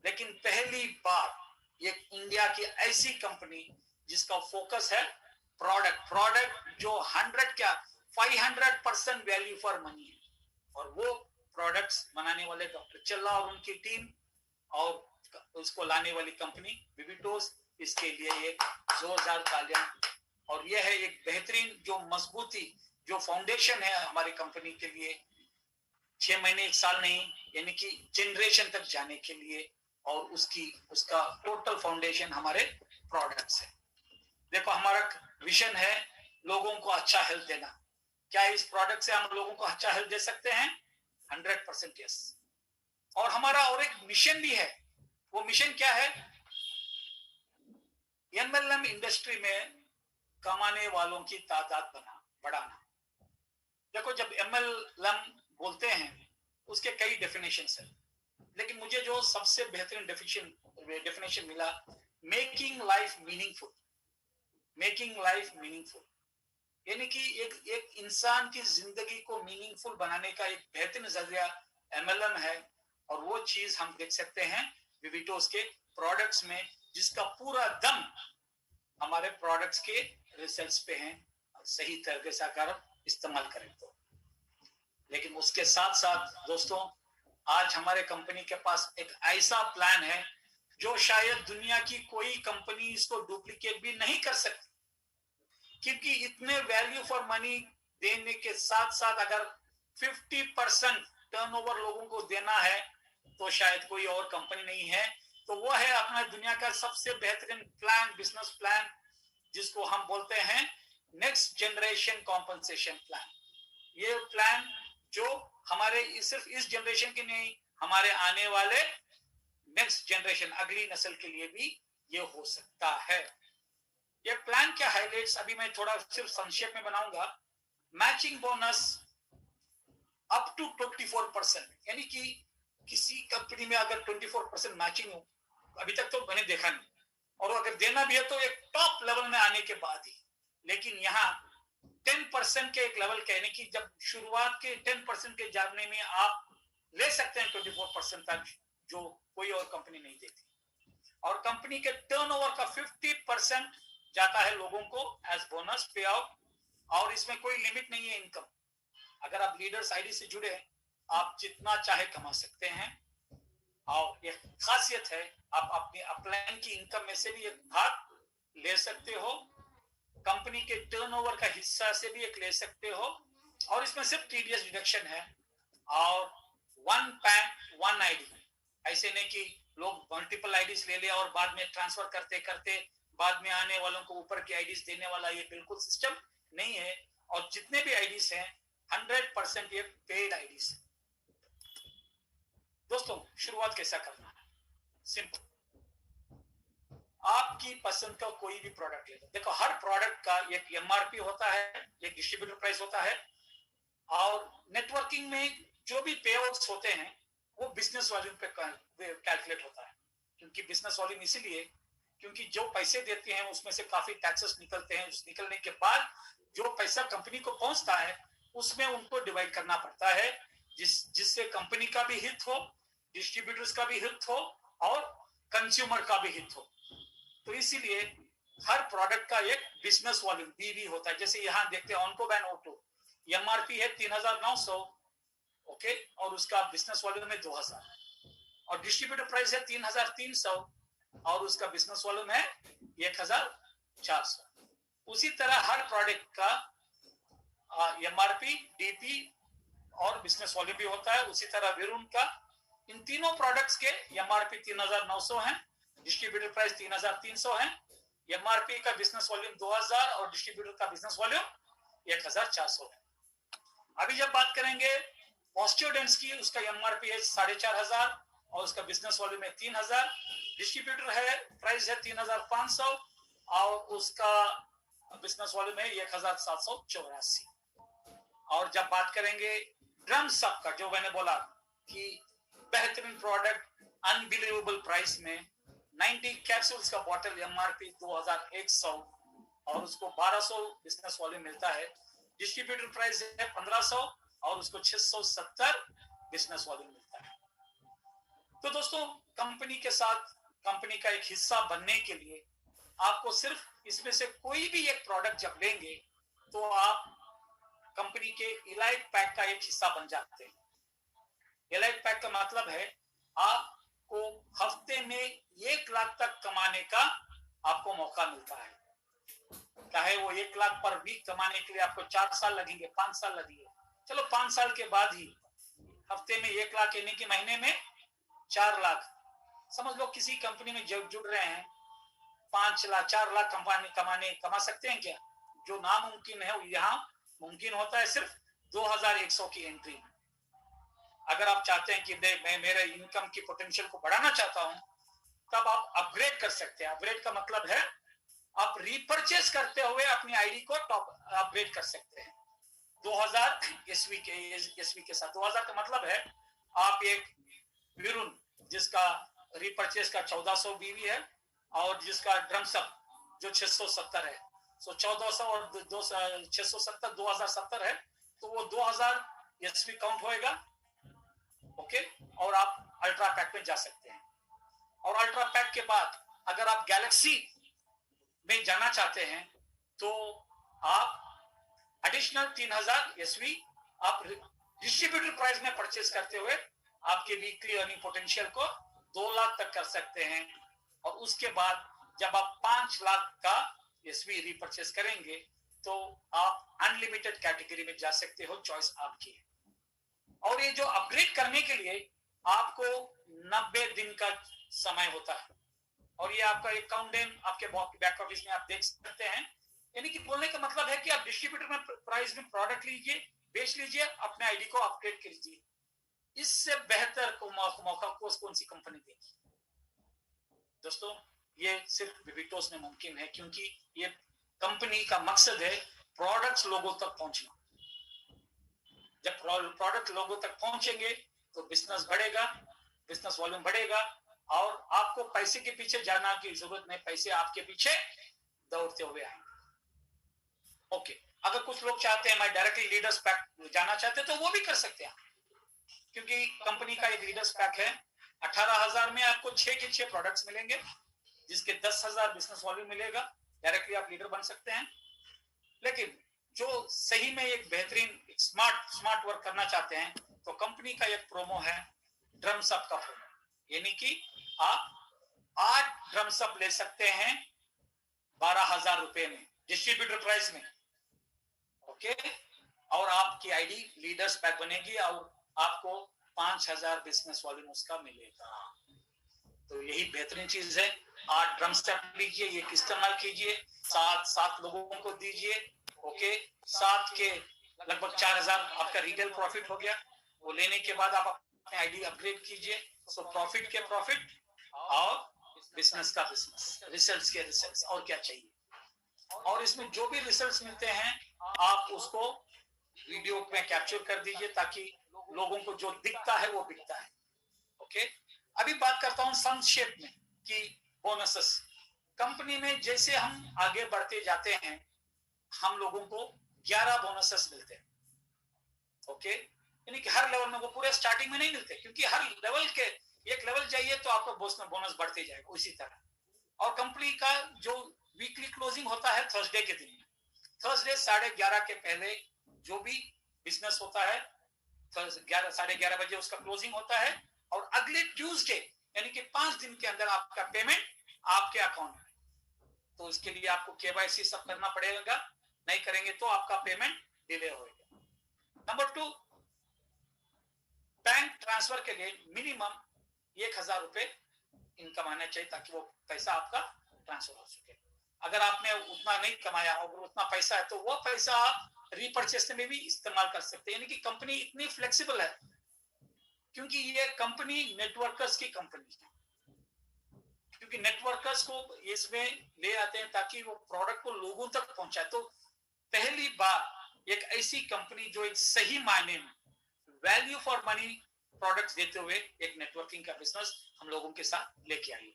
लेकिन पहली बार एक इंडिया की ऐसी कंपनी जिसका फोकस है प्रोडक्ट जो 500% वैल्यू फॉर मनी है, और वो प्रोडक्ट्स बनाने वाले डॉक्टर चल्ला और उनकी टीम और उसको लाने वाली कंपनी विविटोस, इसके लिए एक जोरदार तालियां। और यह है एक बेहतरीन जो मजबूती, जो फाउंडेशन है हमारी कंपनी के लिए, 6 महीने 1 साल नहीं, यानी कि जनरेशन तक जाने के लिए। और उसका टोटल फाउंडेशन हमारे प्रोडक्ट्स है। देखो, हमारा विजन है लोगों को अच्छा हेल्थ देना। क्या इस प्रोडक्ट से हम लोगों को अच्छा हेल्थ दे सकते हैं? 100% यस। और हमारा और एक मिशन भी है। वो मिशन क्या है? एमएलएम इंडस्ट्री में कमाने वालों की तादाद बढ़ाना। देखो, जब एमएलएम बोलते हैं उसके कई डेफिनेशंस हैं, लेकिन मुझे जो सबसे बेहतरीन डेफिनेशन मिला, making life meaningful. Making life meaningful यानी कि एक इंसान की जिंदगी को मीनिंगफुल बनाने का एक बेहतरीन जरिया एमएलएम है। और वो चीज हम देख सकते हैं विविटोस के प्रोडक्ट्स में, जिसका पूरा दम हमारे प्रोडक्ट्स के रिजल्ट्स पे हैं, सही तरीके से अगर इस्तेमाल करें तो। लेकिन उसके साथ साथ दोस्तों, आज हमारे कंपनी के पास एक ऐसा प्लान है जो शायद दुनिया की कोई कंपनी इसको डुप्लीकेट भी नहीं कर सकती, क्योंकि इतने वैल्यू फॉर मनी देने के साथ साथ अगर 50% टर्नओवर लोगों को देना है तो शायद कोई और कंपनी नहीं है। तो वो है अपना दुनिया का सबसे बेहतरीन प्लान, बिजनेस प्लान, जिसको हम बोलते हैं नेक्स्ट जनरेशन कॉम्पनसेशन प्लान। ये प्लान जो हमारे सिर्फ इस जनरेशन के नहीं, हमारे आने वाले नेक्स्ट जनरेशन, अगली नस्ल के लिए भी ये हो सकता है। ये प्लान क्या हाइलाइट्स अभी मैं थोड़ा सिर्फ संक्षेप में बनाऊंगा। मैचिंग बोनस अप टू 24%, यानी कि किसी कंपनी में अगर 24% मैचिंग हो, अभी तक तो मैंने देखा नहीं, और अगर देना भी है तो एक टॉप लेवल में आने के बाद ही। लेकिन यहाँ 10% के एक लेवल के, यानी कि जब शुरुआत के 10% के जानने में आप ले सकते हैं 24% तक, जो कोई और कंपनी नहीं देती। और कंपनी के टर्नओवर का 50% जाता है लोगों को एज बोनस पे आउट, और इसमें कोई लिमिट नहीं है इनकम। अगर आप लीडर्स आईडी से जुड़े, आप जितना चाहे कमा सकते हैं। और एक खासियत है, आप अपनी अपलाइन की इनकम में से भी एक भाग ले सकते हो, कंपनी के टर्नओवर का हिस्सा से भी एक ले सकते हो, और इसमें सिर्फ टीडीएस डिडक्शन है। और वन पैन वन आईडी, ऐसे नहीं कि लोग मल्टीपल आईडीज ले ले और बाद में ट्रांसफर करते करते बाद में आने वालों को ऊपर की आईडीज देने वाला ये बिल्कुल सिस्टम नहीं है। और जितने भी आईडीज हैं 100% ये पेड आईडीज। दोस्तों, शुरुआत कैसा करना है? सिंपल, आपकी पसंद का कोई भी प्रोडक्ट ले लो। देखो, हर प्रोडक्ट का एक एमआरपी होता है, एक डिस्ट्रीब्यूटर प्राइस होता है, और नेटवर्किंग में जो भी पे आउट्स होते हैं वो बिजनेस वॉल्यूम पे कैलकुलेट होता है। क्योंकि बिजनेस वॉल्यूम इसीलिए क्योंकि जो पैसे देते हैं उसमें से काफी टैक्सेस निकलते हैं, उस निकलने के बाद जो पैसा कंपनी को पहुंचता है उसमें उनको डिवाइड करना पड़ता है, जिससे कंपनी का भी हित हो, डिस्ट्रीब्यूटर्स का भी हित हो, और कंज्यूमर का भी हित हो। तो इसीलिए हर प्रोडक्ट का एक बिजनेस वॉल्यूम बीवी होता है। जैसे यहाँ देखते हैं ऑनकोबैन O2, एमआरपी है 3,900, ओके, और उसका बिजनेस वॉल्यूम है 2,000, और डिस्ट्रीब्यूटर प्राइस है 3,300, और उसका बिजनेस वॉल्यूम है 1,400। उसी तरह हर प्रोडक्ट का एमआरपी, डीपी और बिजनेस वॉल्यूम भी होता है। उसी तरह वेरून का, इन तीनों प्रोडक्ट्स के एमआरपी 3,900 है, डिस्ट्रीब्यूटर प्राइस 3,300 है, एमआरपी का बिजनेस वॉल्यूम 2,000 और डिस्ट्रीब्यूटर का बिजनेस वॉल्यूम 1,400 है। अभी जब बात करेंगे पॉस्टियोडेंट्स की, उसका एमआरपी है 4,500 और उसका बिजनेस वॉल्यूम है 3,000, डिस्ट्रीब्यूटर है प्राइस है 3,500 और उसका बिजनेस वॉल्यूम है 1,784। और जब बात करेंगे ड्रम सब का, जो मैंने बोला कि बेहतरीन प्रोडक्ट अनबिलीवेबल प्राइस में 90 कैप्सूल्स का बॉटल एमआरपी 2,100 और उसको 1,200 बिजनेस वॉल्यूम मिलता है, डिस्ट्रीब्यूटर प्राइस है 1,500 और उसको 670 बिजनेस वॉल्यूम मिलता है। तो दोस्तों, कंपनी के साथ कंपनी का एक हिस्सा बनने के लिए आपको सिर्फ इसमें से कोई भी एक प्रोडक्ट जब लेंगे तो आप कंपनी के इलाइट पैक का एक हिस्सा बन जाते हैं। इलाइट पैक का मतलब है आपको हफ्ते में 1 लाख तक कमाने का आपको मौका मिलता है। चाहे वो 1 लाख पर वीक कमाने के लिए आपको 4 साल लगेंगे, 5 साल लगेंगे, चलो 5 साल के बाद ही हफ्ते में 1 लाख, यानी कि महीने में 4 लाख। समझ लो किसी कंपनी में जब जुड़ रहे हैं 5 लाख 4 लाख कमा सकते हैं क्या? जो नामुमकिन है यहाँ मुमकिन होता है सिर्फ 2,100 की एंट्री। अगर आप चाहते हैं कि मैं मेरे इनकम की पोटेंशियल को बढ़ाना चाहता हूं, तब आप अपग्रेड कर सकते हैं। अपग्रेड का मतलब है आप रीपरचेस करते हुए अपनी आईडी को टॉप अपग्रेड कर सकते हैं 2,000 एसवी के साथ। 2,000 का मतलब है आप एक विरुन जिसका रीपरचेस का 1,400 बीवी है और जिसका ड्रम्सअप जो 670 है, सो 1,400 और 670 2,070 है, तो वो 2,000 एसवी काउंट होएगा, ओके। और आप अल्ट्रा पैक में जा सकते हैं। और अल्ट्रा पैक के बाद अगर आप गैलेक्सी में जाना चाहते हैं तो आप एडिशनल 3,000 एसवी आप डिस्ट्रीब्यूटर प्राइस में परचेस करते हुए आपके वीकली अर्निंग पोटेंशियल को 2 लाख तक कर सकते हैं। और उसके बाद जब आप 5 लाख का एसवी रीपरचेस करेंगे तो आप अनलिमिटेड कैटेगरी में जा सकते हो, चॉइस आपकी है। और ये जो अपग्रेड करने के लिए आपको 90 दिन का समय होता है, और ये आपका एक काउंटडाउन आपके बैक ऑफिस में आप देख सकते हैं। यानी कि बोलने का मतलब है कि आप डिस्ट्रीब्यूटर में प्राइस में प्रोडक्ट लीजिए, बेच लीजिए, अपने आईडी को अपग्रेड कर लीजिए। इससे बेहतर मौका कौन सी कंपनी देगी? दोस्तों, ये सिर्फ विविटोस में मुमकिन है, क्योंकि ये कंपनी का मकसद है प्रोडक्ट्स लोगों तक पहुंचना। जब प्रोडक्ट लोगों तक पहुंचेंगे तो बिजनेस बढ़ेगा, बिजनेस वॉल्यूम बढ़ेगा, और आपको पैसे के पीछे जाना की जरूरत नहीं, पैसे आपके पीछे दौड़ते हुए आएंगे। ओके, अगर कुछ लोग चाहते हैं मैं डायरेक्टली लीडर्स पैक जाना चाहते हैं तो वो भी कर सकते हैं, क्योंकि कंपनी का एक लीडर्स पैक है। 18,000 में आपको 6 के 6 प्रोडक्ट्स मिलेंगे, जिसके 10,000 बिजनेस वॉल्यूम मिलेगा। डायरेक्टली आप लीडर बन सकते हैं। लेकिन जो सही में एक बेहतरीन स्मार्ट वर्क करना चाहते हैं तो कंपनी का एक प्रोमो है, ड्रम्स अप का प्रोमो। यानी कि आप 8 ड्रम्स अप ले सकते हैं 12,000 रुपए में, डिस्ट्रीब्यूटर प्राइस में। ओके, और आपकी आईडी लीडर्स पैक बनेगी और आपको 5,000 बिजनेस वॉल्यूम उसका मिलेगा। तो यही बेहतरीन चीज है। 8 ड्रम स्टेप लीजिए, ये इस्तेमाल कीजिए, 7 लोगों को दीजिए। ओके, 7 के लगभग 4,000 आपका रिटेल प्रॉफिट हो गया। वो लेने के बाद आप अपने आईडी अपग्रेड कीजिए। सो प्रॉफिट के प्रॉफिट और बिजनेस का बिजनेस, रिजल्ट्स के रिजल्ट्स, और क्या चाहिए। और इसमें जो भी रिजल्ट्स मिलते हैं आप उसको वीडियो में कैप्चर कर दीजिए ताकि लोगों को जो दिखता है वो दिखता है। ओके, अभी बात करता हूं संक्षेप में कि बोनसेस कंपनी में जैसे हम आगे बढ़ते जाते हैं हम लोगों को 11 बोनसेस मिलते हैं। ओके, यानी कि हर लेवल में, वो पूरे स्टार्टिंग में नहीं मिलते क्योंकि हर लेवल के एक लेवल जाइए तो आपका बोनस बढ़ते जाएगा उसी तरह। और कंपनी का जो वीकली क्लोजिंग होता है थर्सडे के दिन में, थर्सडे 11:30 के पहले जो भी बिजनेस होता है 11:30 बजे उसका क्लोजिंग होता है। और अगले ट्यूसडे यानी कि 5 दिन के अंदर आपका पेमेंट आपके अकाउंट में। तो इसके लिए आपको केवाईसी सब करना पड़ेगा, नहीं करेंगे तो आपका पेमेंट डिले होगा। नंबर 2, बैंक ट्रांसफर के लिए मिनिमम 1,000 रुपए इनकम आना चाहिए ताकि वो पैसा आपका ट्रांसफर हो सके। अगर आपने उतना नहीं कमाया और उतना पैसा है तो वो पैसा आप रीपरचेस में भी इस्तेमाल कर सकते हैं। यानी कि कंपनी इतनी फ्लेक्सिबल है क्योंकि ये कंपनी नेटवर्कर्स की कंपनी है, क्योंकि नेटवर्कर्स को इसमें ले आते हैं ताकि वो प्रोडक्ट को लोगों तक पहुंचाए। तो पहली बार एक ऐसी कंपनी जो एक सही मायने में वैल्यू फॉर मनी प्रोडक्ट्स देते हुए एक नेटवर्किंग का बिजनेस हम लोगों के साथ लेके आई।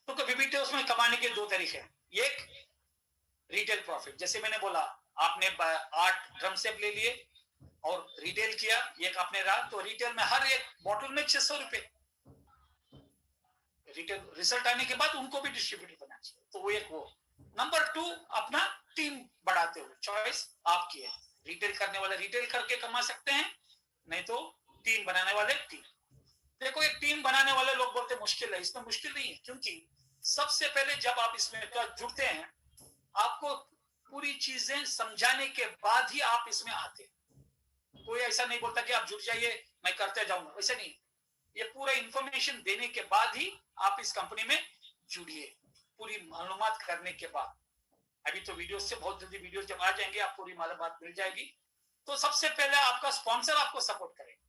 तो कभी भी उसमें कमाने के 2 तरीके हैं। एक रिटेल प्रॉफिट, जैसे मैंने बोला आपने 8 ड्रम सेट ले लिए और रिटेल किया, एक आपने रहा, तो रिटेल में हर एक बॉटल में 600 रुपए रिटेल रिजल्ट आने के बाद उनको भी डिस्ट्रीब्यूटर बनना चाहिए। तो वो एक वो। नंबर 2, अपना टीम बढ़ाते हुए, चॉइस आपकी है। रिटेल करने वाले रिटेल करके कमा सकते हैं, नहीं तो टीम बनाने वाले टीम। देखो, एक टीम बनाने वाले लोग बोलते मुश्किल है, इसमें मुश्किल नहीं है क्योंकि सबसे पहले जब आप इसमें जुड़ते हैं आपको पूरी चीजें समझाने के बाद ही आप इसमें आते हैं। कोई ऐसा नहीं बोलता कि आप जुड़ जाइए मैं करते जाऊंगा, वैसे नहीं। ये पूरा इंफॉर्मेशन देने के बाद ही आप इस कंपनी में जुड़िए, पूरी मालूमात करने के बाद। अभी तो वीडियो से बहुत जल्दी वीडियो जब आ जाएंगे आप पूरी मालूमात मिल जाएगी। तो सबसे पहले आपका स्पॉन्सर आपको सपोर्ट करेगा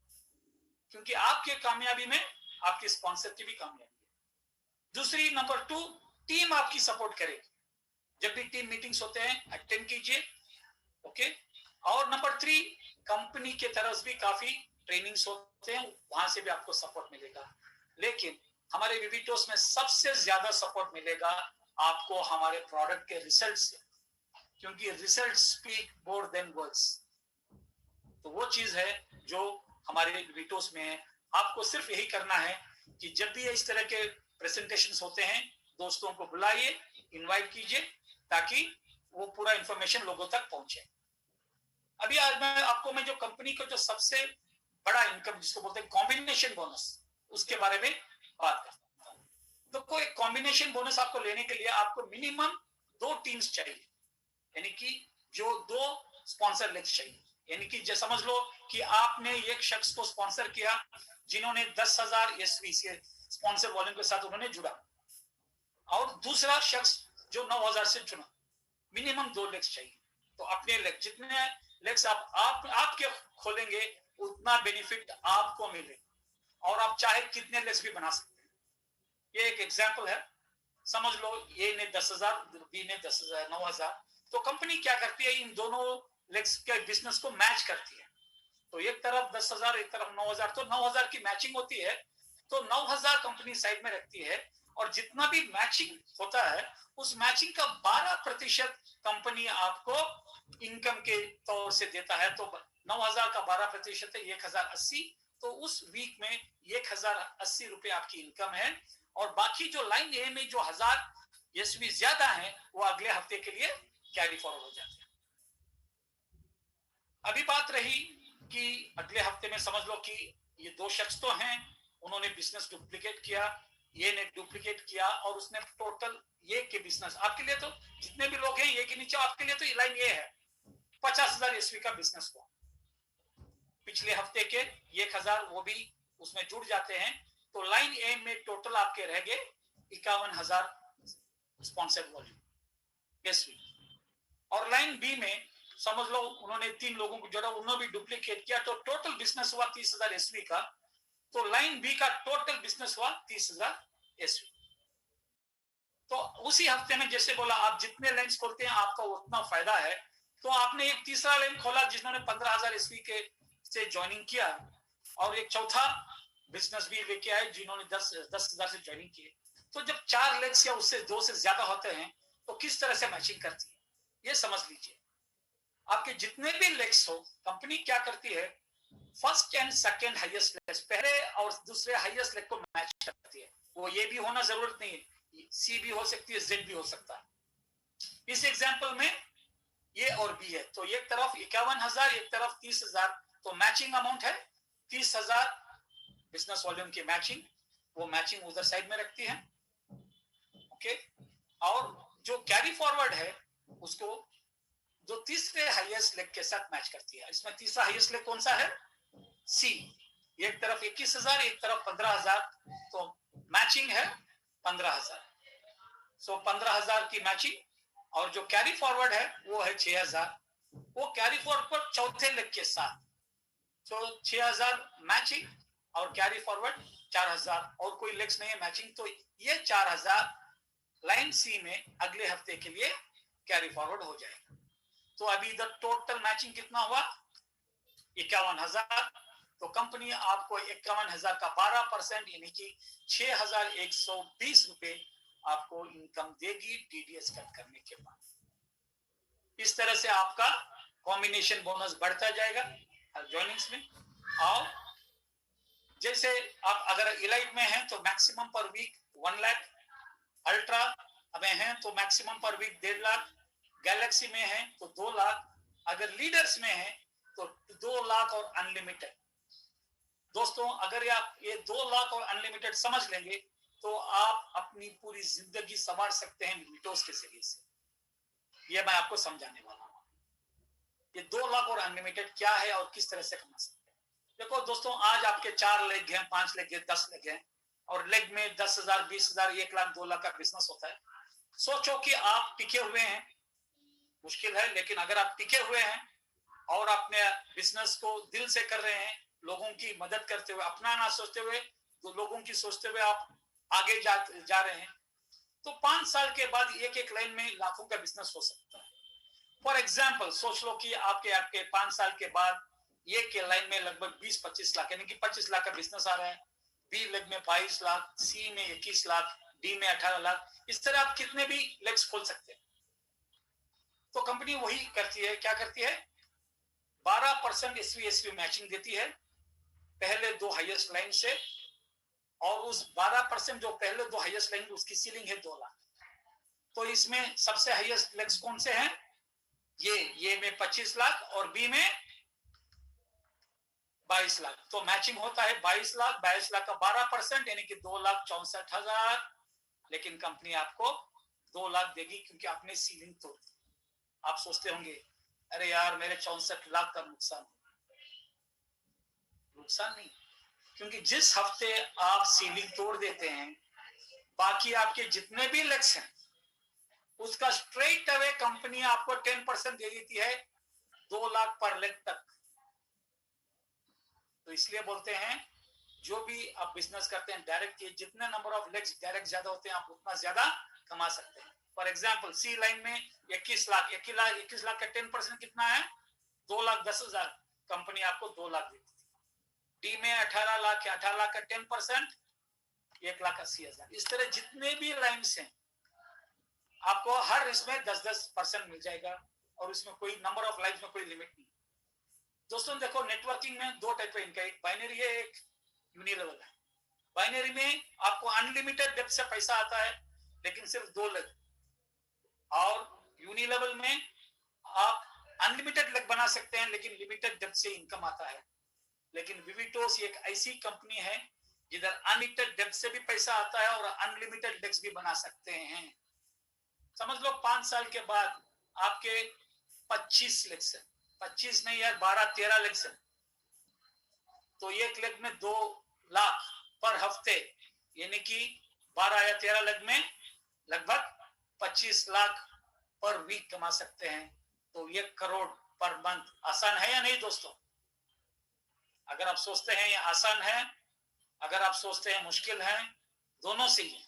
क्योंकि आपके कामयाबी में आपके स्पॉन्सर की भी कामयाबी है। दूसरी, नंबर 2, टीम आपकी सपोर्ट करेगी। जब भी टीम मीटिंग्स होते हैं अटेंड कीजिए। ओके, और नंबर 3, कंपनी के तरफ भी काफी ट्रेनिंग्स होते हैं, वहां से भी आपको सपोर्ट मिलेगा। लेकिन हमारे विविटोस में सबसे ज्यादा सपोर्ट मिलेगा आपको हमारे प्रोडक्ट के रिजल्ट से, क्योंकि result speak more than words. तो वो चीज है जो हमारे विविटोस में है। आपको सिर्फ यही करना है कि जब भी इस तरह के प्रेजेंटेशंस होते हैं दोस्तों को बुलाइए, इनवाइट कीजिए ताकि वो पूरा इंफॉर्मेशन लोगों तक पहुंचे। अभी आज मैं जो कंपनी को जो सबसे बड़ा इनकम जिसको बोलते हैं कॉम्बिनेशन बोनस, उसके बारे में बात करता हूं। तो कोई कॉम्बिनेशन बोनस आपको लेने के लिए आपको मिनिमम 2 टीम्स चाहिए, यानी कि जो 2 स्पॉन्सर लेग्स चाहिए। यानी कि समझ लो कि आपने एक शख्स को स्पॉन्सर किया जिन्होंने 10,000 एसवी से स्पॉन्सर वॉल्यूम के साथ उन्होंने जुड़ा, और दूसरा शख्स जो 9,000 से चुना। मिनिमम 2 लेग्स चाहिए। तो अपने लेग, जितने लेग्स आपके खोलेंगे उतना बेनिफिट आपको मिले, और आप चाहे कितने लेग्स भी बना सकते हैं। ये एक एग्जांपल है। समझ लो ए ने 10,000, बी ने 10,000, 9,000। तो कंपनी क्या करती है, इन दोनों लेग्स के बिजनेस को मैच करती है। तो एक तरफ 10,000 एक तरफ 9,000, तो 9,000 की मैचिंग होती है। तो 9,000 कंपनी साइड में रखती है, और जितना भी मैचिंग होता है उस मैचिंग का 12% कंपनी आपको इनकम के तौर से देता है। तो 9,000 का 12% है 1,080। तो उस वीक में 1,080 रुपए आपकी इनकम है, और बाकी जो लाइन ए में जो 1,000 एसवी ज्यादा है वो अगले हफ्ते के लिए कैरी फॉरवर्ड हो जाते हैं। अभी बात रही कि अगले हफ्ते में समझ लो कि ये 2 शख्स तो हैं, उन्होंने बिजनेस डुप्लीकेट किया, ये ने डुप्लीकेट किया, और उसने टोटल ये के बिजनेस, आपके लिए तो जितने भी लोग हैं ये के नीचे, आपके लिए तो लाइन ये है 50,000 ईस्वी का बिजनेस हुआ। पिछले हफ्ते के 1,000 वो भी उसमें जुड़ जाते हैं, तो लाइन ए में टोटल आपके रह गए 51,000 स्पॉन्सर्ड वॉल्यूम ईस्वी। और लाइन बी में समझ लो उन्होंने 3 लोगों को जोड़ा, उन्होंने भी डुप्लीकेट किया, तो टोटल बिजनेस हुआ 30,000 ईस्वी का। तो लाइन बी का टोटल बिजनेस हुआ 30,000 ईस्वी। तो उसी हफ्ते में जैसे बोला, आप जितने लाइन्स खोलते हैं आपका उतना फायदा है। तो आपने एक तीसरा लाइन खोला जिन्होंने 15,000 ईस्वी के से ज्वाइनिंग किया, और एक चौथा बिजनेस भी लेके आए जिन्होंने 10,000 से ज्वाइनिंग किए। तो जब 4 लेग्स या उससे 2 से ज्यादा होते हैं तो किस तरह से मैचिंग करती है, ये समझ लीजिए। आपके जितने भी लेग्स हो, कंपनी क्या करती है, first and second highest leg, पहले और दूसरे हाईएस्ट लेग को मैच करती है। वो ये भी होना जरूरत नहीं है, सी भी हो सकती है, जेड भी हो सकता है। इस एग्जांपल में ये और बी है, तो एक तरफ 51,000, एक तरफ 30,000, तो मैचिंग अमाउंट है 30,000 बिजनेस वॉल्यूम की मैचिंग, वो मैचिंग उधर साइड में रखती है। ओके, और जो कैरी फॉरवर्ड है उसको जो तीसरे हाईएस्ट लेग के साथ मैच करती है। इसमें तीसरा हाईएस्ट लेग कौन सा है, सी। एक तरफ 21,000, एक तरफ 15,000, तो मैचिंग है 15,000। सो 15,000 की मैचिंग, और जो कैरी फॉरवर्ड है वो है 6,000, वो कैरी फॉरवर्ड पर चौथे लेग के साथ। तो 6,000 मैचिंग और कैरी फॉरवर्ड 4,000, और कोई लेग्स नहीं है मैचिंग, तो ये 4,000 लाइन सी में अगले हफ्ते के लिए कैरी फॉरवर्ड हो जाएगा। तो अभी द टोटल मैचिंग कितना हुआ, 51,000। तो कंपनी आपको 51,000 का 12% यानी कि 6,120 रुपए आपको इनकम देगी टीडीएस कट करने के बाद। इस तरह से आपका कॉम्बिनेशन बोनस बढ़ता जाएगा ज्वाइनिंग्स में। और जैसे आप अगर इलाइट में हैं तो मैक्सिमम पर वीक 1 लाख, अल्ट्रा में हैं तो मैक्सिमम पर वीक 1.5 लाख, गैलेक्सी में हैं तो 2 लाख, अगर लीडर्स में हैं तो 2 लाख और अनलिमिटेड। दोस्तों अगर आप ये 2 लाख और अनलिमिटेड समझ लेंगे तो आप अपनी पूरी जिंदगी संवार सकते हैं विटोस के जरिए से। ये मैं आपको समझाने वाला हूं, ये 2 लाख और अनलिमिटेड क्या है और किस तरह से कमा सकते हैं। देखो दोस्तों, आज आपके 4 लेग हैं, 5 लेग हैं, 10 लेग हैं, और लेग में 10,000, 20,000, 1 लाख, 2 लाख का बिजनेस होता है। सोचो कि आप टिके हुए हैं, मुश्किल है, लेकिन अगर आप टिके हुए हैं और अपने बिजनेस को दिल से कर रहे हैं, लोगों की मदद करते हुए, अपना ना सोचते हुए, तो लोगों की सोचते हुए आप आगे जा रहे हैं, तो 5 साल के बाद एक लाइन में लाखों का बिजनेस हो सकता है। फॉर एग्जाम्पल सोच लो कि आपके 5 साल के बाद एक के लाइन में लगभग 20-25 लाख यानी कि 25 लाख का बिजनेस आ रहा है, बी लेग में 22 लाख, सी में 21 लाख, डी में 18 लाख, इस तरह आप कितने भी लेग्स खोल सकते हैं। तो कंपनी वही करती है, क्या करती है, 12% एसवी मैचिंग देती है पहले 2 हाईएस्ट लाइन से, और उस 12% जो पहले 2 हाईएस्ट लाइन उसकी सीलिंग है 2 लाख। तो इसमें सबसे हाईएस्ट लेग्स कौन से हैं, ये में 25 लाख और बी में 22 लाख, तो मैचिंग होता है 22 लाख। 22 लाख का 12% यानी कि 2,64,000, लेकिन कंपनी आपको 2 लाख देगी क्योंकि आपने सीलिंग तोड़ दी। आप सोचते होंगे अरे यार मेरे 64 लाख का नुकसान नहीं, क्योंकि जिस हफ्ते आप सीलिंग तोड़ देते हैं, बाकी आपके जितने भी लेग्स हैं उसका स्ट्रेट अवे कंपनी आपको 10% दे देती है 2 लाख पर लेग तक। तो इसलिए बोलते हैं जो भी आप बिजनेस करते हैं डायरेक्ट, जितने नंबर ऑफ लेग्स डायरेक्ट ज्यादा होते हैं आप उतना ज्यादा कमा सकते हैं। फॉर एग्जाम्पल सी लाइन में 21 लाख का 10% कितना है, 2,10,000, कंपनी आपको 2 लाख देती है। डी में 18 लाख है, 18 लाख का 10% 1,80,000। इस तरह जितने भी लाइन्स हैं आपको हर इसमें 10% मिल जाएगा, और इसमें कोई नंबर ऑफ लाइन्स में कोई लिमिट नहीं। दोस्तों देखो, नेटवर्किंग में 2 टाइप का इनका, एक बाइनरी है, एक यूनिलेवल है। बाइनरी में आपको अनलिमिटेड डेप्थ से पैसा आता है लेकिन सिर्फ 2 लेग, और यूनिलेवल में आप अनलिमिटेड लेग बना सकते हैं लेकिन लिमिटेड डेप्थ से इनकम आता है। लेकिन विविटोस एक ऐसी कंपनी है जिधर अनलिमिटेड डेब्ट से भी पैसा आता है और अनलिमिटेड डेब्ट भी बना सकते हैं। समझ लो 5 साल के बाद आपके 25 लेक्स है, 25 नहीं यार 12-13 लेक्स है, तो एक लेग में 2 लाख पर हफ्ते, यानी कि 12 या 13 लेग में लगभग 25 लाख पर वीक कमा सकते हैं। तो 1 करोड़ पर मंथ आसान है या नहीं दोस्तों? अगर आप सोचते हैं ये आसान है, अगर आप सोचते हैं मुश्किल है, दोनों से ही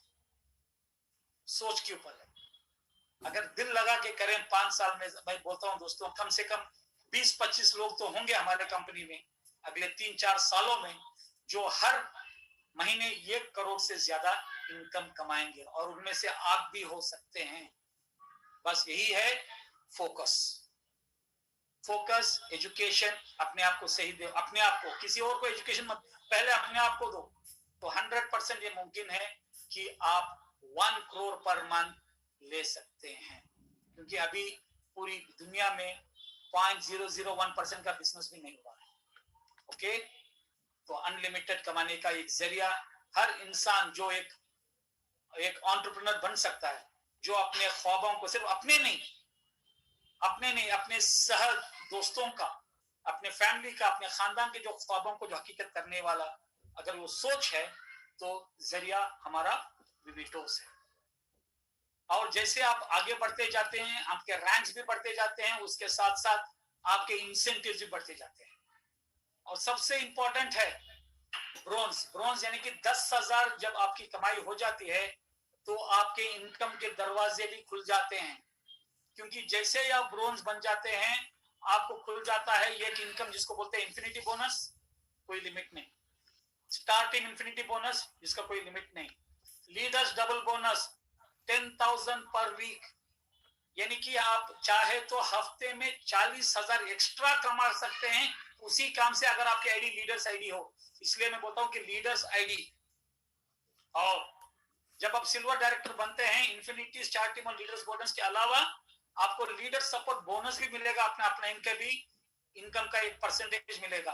सोच के ऊपर है। अगर दिल लगा के करें 5 साल में, मैं बोलता हूं दोस्तों, कम से कम 20-25 लोग तो होंगे हमारे कंपनी में अगले 3-4 सालों में जो हर महीने 1 करोड़ से ज्यादा इनकम कमाएंगे, और उनमें से आप भी हो सकते हैं। बस यही है फोकस। फोकस, एजुकेशन, अपने आप को सही दो, अपने आप को, किसी और को एजुकेशन मत, पहले अपने आप को दो, तो 100% ये मुमकिन है कि आप 1 करोड़ पर मंथ ले सकते हैं। क्योंकि अभी पूरी दुनिया में 0.001% का बिजनेस भी नहीं हुआ है। ओके, तो अनलिमिटेड कमाने का एक जरिया हर इंसान जो एक एंटरप्रेन्योर बन सकता है, जो अपने ख्वाबों को सिर्फ अपने नहीं, अपने सह दोस्तों का, अपने फैमिली का, अपने खानदान के जो ख्वाबों को जो हकीकत करने वाला अगर वो सोच है, तो जरिया हमारा विविटोस है। और जैसे आप आगे बढ़ते जाते हैं, आपके रैंक्स भी बढ़ते जाते हैं, उसके साथ साथ आपके इंसेंटिव्स भी बढ़ते जाते हैं। और सबसे इंपॉर्टेंट है ब्रोंज यानी कि 10,000 जब आपकी कमाई हो जाती है तो आपके इनकम के दरवाजे भी खुल जाते हैं। क्योंकि जैसे ही आप ब्रोंज बन जाते हैं, आपको खुल जाता है एक इनकम जिसको बोलते हैं इंफिनिटी बोनस, कोई लिमिट नहीं। स्टार्टिंग इंफिनिटी बोनस जिसका कोई लिमिट नहीं। लीडर्स डबल बोनस 10,000 पर वीक, यानी कि आप चाहे तो हफ्ते में 40,000 एक्स्ट्रा कमा सकते हैं उसी काम से, अगर आपकी आईडी लीडर्स आईडी हो। इसलिए मैं बोलता हूं कि लीडर्स आईडी। और जब आप सिल्वर डायरेक्टर बनते हैं, इंफिनिटी, स्टार टीम और लीडर्स बोनस के अलावा आपको लीडर सपोर्ट बोनस भी मिलेगा, अपने इनकम का एक परसेंटेज मिलेगा।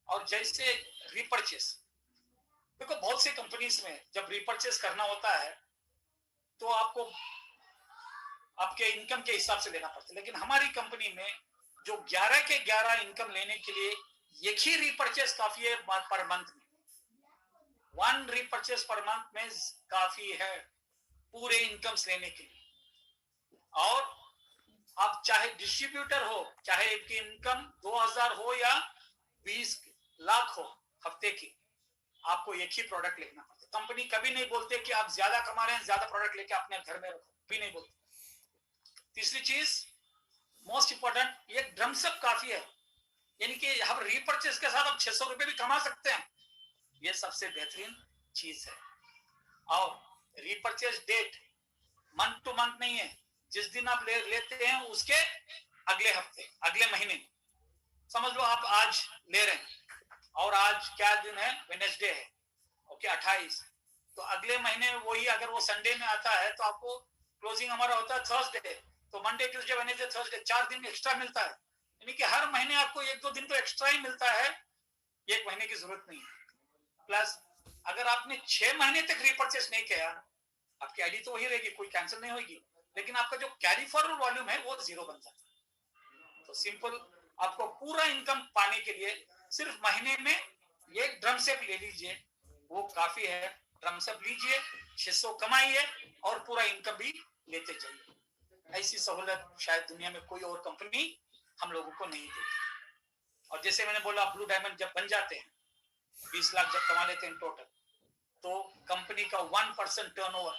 और जैसे रिपर्चेस, देखो बहुत सी कंपनीज में जब रिपर्चेस करना होता है तो आपको आपके इनकम के हिसाब से लेना पड़ता है, लेकिन हमारी कंपनी में जो 11 के 11 इनकम लेने के लिए एक ही रिपर्चेस काफी है पर मंथ में। 1 रिपर्चेस पर मंथ में काफी है पूरे इनकम्स लेने के लिए। और आप चाहे डिस्ट्रीब्यूटर हो, चाहे आपकी इनकम 2,000 हो या 20 लाख हो हफ्ते की, आपको एक ही प्रोडक्ट लेना पड़ता है। कंपनी कभी नहीं बोलते कि आप ज्यादा कमा रहे हैं, ज्यादा प्रोडक्ट लेके अपने घर में रखो, भी नहीं बोलते। तीसरी चीज मोस्ट इंपॉर्टेंट, ये ड्रम्सअप काफी है, यानी कि हम रिपर्चेस के साथ आप 600 रुपए भी कमा सकते हैं। ये सबसे बेहतरीन चीज है। और repurchase date month to month नहीं है, जिस दिन आप लेते हैं उसके अगले हफ्ते, अगले महीने। समझ लो आप आज ले रहे हैं और आज क्या दिन है, वेडनेसडे है, ओके 28, तो अगले महीने वही अगर वो संडे में आता है तो आपको क्लोजिंग हमारा होता है थर्सडे, तो मंडे ट्यूसडे वेडनेसडे थर्सडे 4 दिन एक्स्ट्रा मिलता है। यानी कि हर महीने आपको 1-2 दिन तो एक्स्ट्रा ही मिलता है, 1 महीने की जरूरत नहीं है। प्लस अगर आपने 6 महीने तक रिपर्चेस नहीं किया, आपकी आईडी तो वही रहेगी, कोई कैंसिल नहीं होगी, लेकिन आपका जो कैरी फॉरवर्ड वॉल्यूम है वो 0 बन जाता है। तो सिंपल, आपको पूरा इनकम पाने के लिए सिर्फ महीने में एक ड्रम सेप ले लीजिए, वो काफी है। ड्रम सेप लीजिए, 600 कमाइए और पूरा इनकम भी लेते जाइए। ऐसी सहूलत शायद दुनिया में कोई और कंपनी हम लोगों को नहीं देती। और जैसे मैंने बोला, ब्लू डायमंड जब बन जाते हैं, 20 लाख जब कमा लेते हैं टोटल, तो कंपनी का 1% टर्नओवर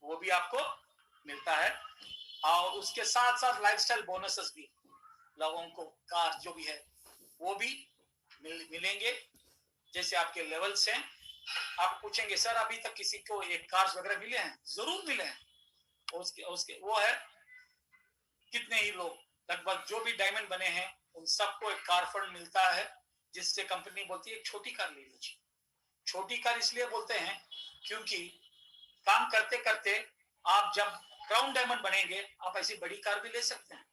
वो भी आपको मिलता है। और उसके साथ साथ लाइफस्टाइल बोनसेस भी, लोगों को कार जो भी है वो भी मिलेंगे जैसे आपके लेवल्स हैं। आप पूछेंगे सर अभी तक किसी को एक कार्स वगैरह मिले हैं? जरूर मिले हैं। उसके वो है कितने ही लोग, लगभग जो भी डायमंड बने हैं उन सबको एक कार फंड मिलता है, जिससे कंपनी बोलती है एक छोटी कार ले लीजिए। छोटी कार इसलिए बोलते हैं क्योंकि काम करते करते आप जब क्राउन डायमंड बनेंगे, आप ऐसी बड़ी कार भी ले सकते हैं।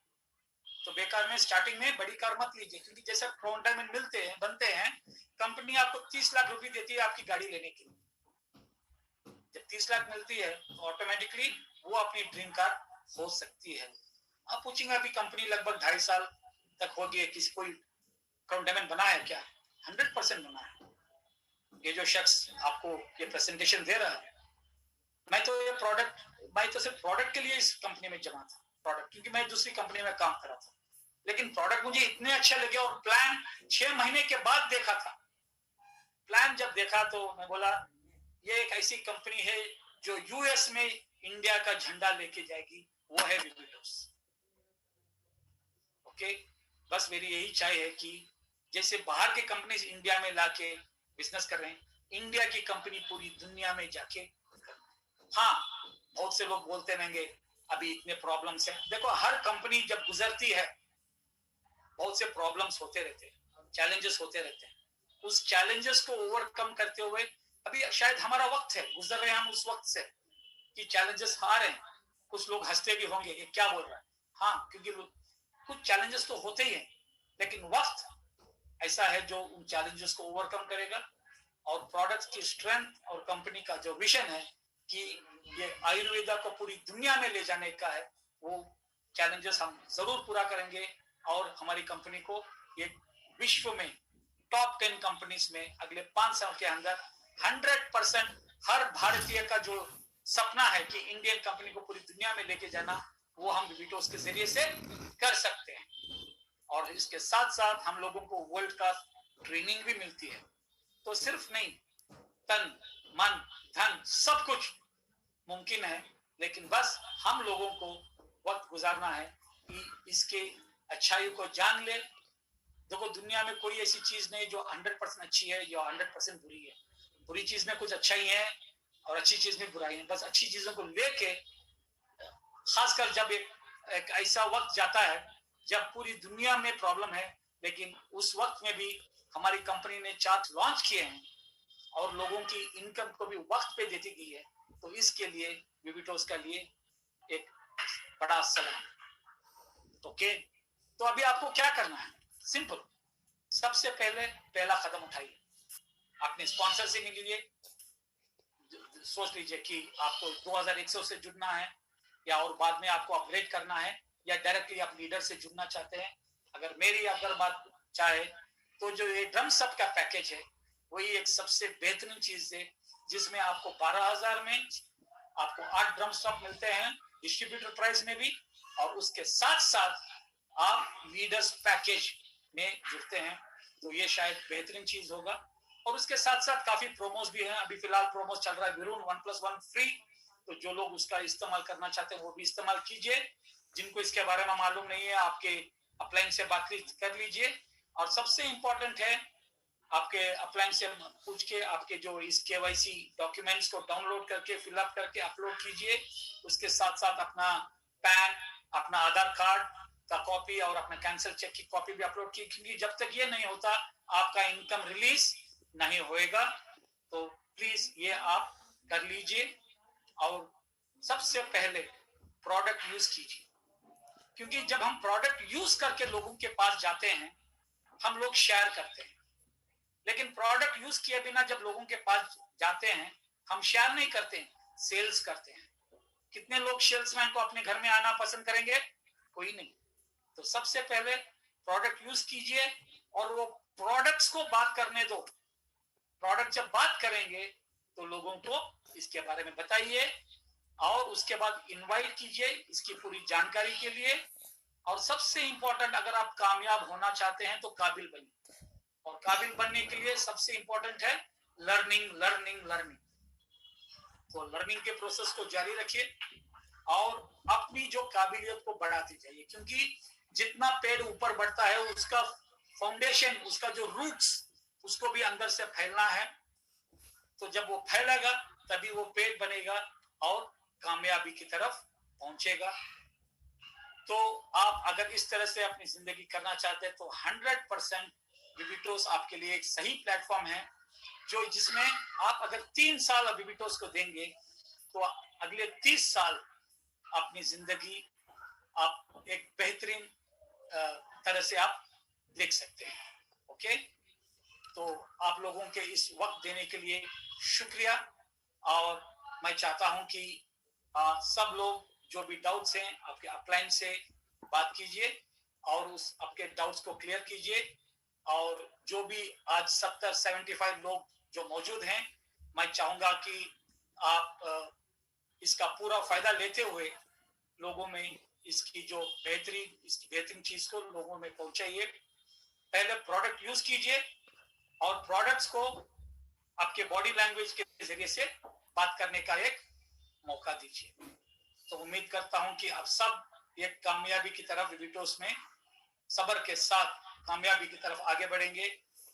तो बेकार में स्टार्टिंग में बड़ी कार मत लीजिए, क्योंकि जैसे होंडा में बनते हैं, कंपनी आपको 30 लाख रुपए देती है आपकी गाड़ी लेने के लिए। जब 30 लाख मिलती है तो ऑटोमेटिकली वो अपनी ड्रीम कार हो सकती है। आप पूछेंगे अभी कंपनी लगभग 2.5 साल तक हो गई है, किसी कोई काउंटरमेंट बना है क्या? 100% बना है। ये जो शख्स आपको ये प्रेजेंटेशन दे रहा है, मैं तो सिर्फ प्रोडक्ट के लिए इस कंपनी में जमा था, प्रोडक्ट, क्योंकि मैं दूसरी कंपनी में काम कर रहा था, लेकिन प्रोडक्ट मुझे इतने अच्छे लगे और प्लान 6 महीने के बाद देखा था। प्लान जब देखा तो मैं बोला ये एक ऐसी कंपनी है जो यूएस में इंडिया का झंडा लेके जाएगी, वो है विविटोस। ओके, बस मेरी यही चाह है कि जैसे बाहर के कंपनी इंडिया में लाके बिजनेस कर रहे हैं, इंडिया की कंपनी पूरी दुनिया में जाके। हाँ, बहुत से लोग बोलते रहेंगे अभी इतने प्रॉब्लम्स हैं। देखो, हर कंपनी जब गुजरती है बहुत से प्रॉब्लम्स होते रहते हैं, चैलेंजेस होते रहते हैं। उस चैलेंजेस को ओवरकम करते हुए अभी शायद हमारा वक्त है, गुजर रहे हैं हम उस वक्त से कि चैलेंजेस आ रहे हैं। कुछ लोग हंसते भी होंगे ये क्या बोल रहा है, हाँ, क्योंकि कुछ चैलेंजेस तो होते ही हैं, लेकिन वक्त ऐसा है जो उन चैलेंजेस को ओवरकम करेगा। और प्रोडक्ट की स्ट्रेंथ और कंपनी का जो विजन है कि ये आयुर्वेदा को पूरी दुनिया में ले जाने का है, वो चैलेंजेस हम जरूर पूरा करेंगे और हमारी कंपनी को ये विश्व में टॉप 10 कंपनीज में अगले 5 साल के अंदर 100% हर भारतीय का जो सपना है कि इंडियन कंपनी को पूरी दुनिया में लेके जाना, वो हम विविटोस के जरिए से कर सकते हैं। और इसके साथ साथ हम लोगों को वर्ल्ड क्लास ट्रेनिंग भी मिलती है। तो सिर्फ नहीं, तन मन धन सब कुछ मुमकिन है, लेकिन बस हम लोगों को वक्त गुजारना है कि इसके अच्छाई को जान ले। देखो, दुनिया में कोई ऐसी चीज नहीं जो 100% अच्छी है या 100% बुरी है। बुरी चीज में कुछ अच्छा ही है और अच्छी चीज में बुराई है। बस अच्छी चीजों को लेके, खासकर जब एक ऐसा वक्त जाता है जब पूरी दुनिया में प्रॉब्लम है, लेकिन उस वक्त में भी हमारी कंपनी ने चार्ट लॉन्च किए हैं और लोगों की इनकम को भी वक्त पे देती गई है। तो इसके लिए विविटोस का लिए एक बड़ा सलाम। ओके, तो अभी आपको क्या करना है? सिंपल, सबसे पहला कदम उठाइए, अपने स्पॉन्सर से मिलिए। सोच लीजिए कि आपको 2100 से जुड़ना है या और बाद में आपको अपग्रेड करना है या डायरेक्टली आप लीडर से जुड़ना चाहते हैं। अगर बात चाहे तो जो ये ड्रम्स अप का पैकेज है वही एक सबसे बेहतरीन चीज है, जिसमें आपको 12,000 में आपको 8 ड्रम्स अप मिलते हैं डिस्ट्रीब्यूटर प्राइस में भी, और उसके साथ साथ आप लीडर्स पैकेज में जुड़ते हैं। तो ये शायद बेहतरीन चीज होगा। और उसके साथ साथ काफी प्रोमोस भी हैं। अभी फिलहाल प्रोमोस चल रहा है विरुण 1+1 फ्री। तो जो लोग उसका इस्तेमाल करना चाहते हैं वो भी इस्तेमाल कीजिए। जिनको इसके बारे में मालूम नहीं है, आपके अपलाइन से बात कर लीजिए। और सबसे इंपॉर्टेंट है, आपके अपलाइन से पूछ के आपके जो इस केवाईसी डॉक्यूमेंट्स को डाउनलोड करके फिलअप करके अपलोड कीजिए। उसके साथ साथ अपना पैन, अपना आधार कार्ड का कॉपी और अपना कैंसिल चेक की कॉपी भी अपलोड कीजिए, क्योंकि जब तक ये नहीं होता आपका इनकम रिलीज नहीं होएगा। तो प्लीज ये आप कर लीजिए। और सबसे पहले प्रोडक्ट यूज कीजिए, क्योंकि जब हम प्रोडक्ट यूज करके लोगों के पास जाते हैं हम लोग शेयर करते हैं, लेकिन प्रोडक्ट यूज किए बिना जब लोगों के पास जाते हैं हम शेयर नहीं करते हैं, सेल्स करते हैं। कितने लोग सेल्समैन को अपने घर में आना पसंद करेंगे? कोई नहीं। तो सबसे पहले प्रोडक्ट यूज कीजिए और वो प्रोडक्ट्स को बात करने दो। प्रोडक्ट जब बात करेंगे तो लोगों को इसके बारे में बताइए और उसके बाद इनवाइट कीजिए इसकी पूरी जानकारी के लिए। और सबसे इंपॉर्टेंट, अगर आप कामयाब होना चाहते हैं तो काबिल बनिए। और काबिल बनने के लिए सबसे इंपॉर्टेंट है लर्निंग, लर्निंग, लर्निंग। तो लर्निंग के प्रोसेस को जारी रखिए और अपनी जो काबिलियत को बढ़ाते जाइए, क्योंकि जितना पेड़ ऊपर बढ़ता है उसका फाउंडेशन, उसका जो रूट्स, उसको भी अंदर से फैलना है। तो जब वो फैलेगा तभी वो पेड़ बनेगा और कामयाबी की तरफ पहुंचेगा। तो आप अगर इस तरह से अपनी जिंदगी करना चाहते हैं तो 100% विविटोस आपके लिए एक सही प्लेटफॉर्म है, जो जिसमें आप अगर 3 साल विविटोस को देंगे तो अगले 30 साल अपनी जिंदगी आप एक बेहतरीन तरह से आप देख सकते हैं। ओके, तो आप लोगों के इस वक्त देने के लिए शुक्रिया। और मैं चाहता हूं कि सब लोग जो भी डाउट्स हैं आपके अपलाइन से बात कीजिए और उस आपके डाउट्स को क्लियर कीजिए। और जो भी आज 70-75 लोग जो मौजूद हैं, मैं चाहूंगा कि आप इसका पूरा फायदा लेते हुए लोगों में इसकी बेहतरीन चीज को लोगों में पहुंचाइए। पहले प्रोडक्ट यूज कीजिए और प्रोडक्ट्स को आपके बॉडी लैंग्वेज के जरिए से बात करने का एक मौका दीजिए। तो उम्मीद करता हूं कि आप सब एक कामयाबी की तरफ विविटोस में सब्र के साथ कामयाबी की तरफ आगे बढ़ेंगे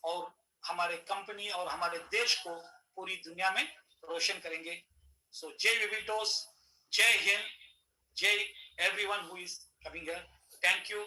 और हमारे कंपनी और हमारे देश को पूरी दुनिया में रोशन करेंगे। सो जय विविटोस, जय हिंद, जय everyone who is coming here. Thank you.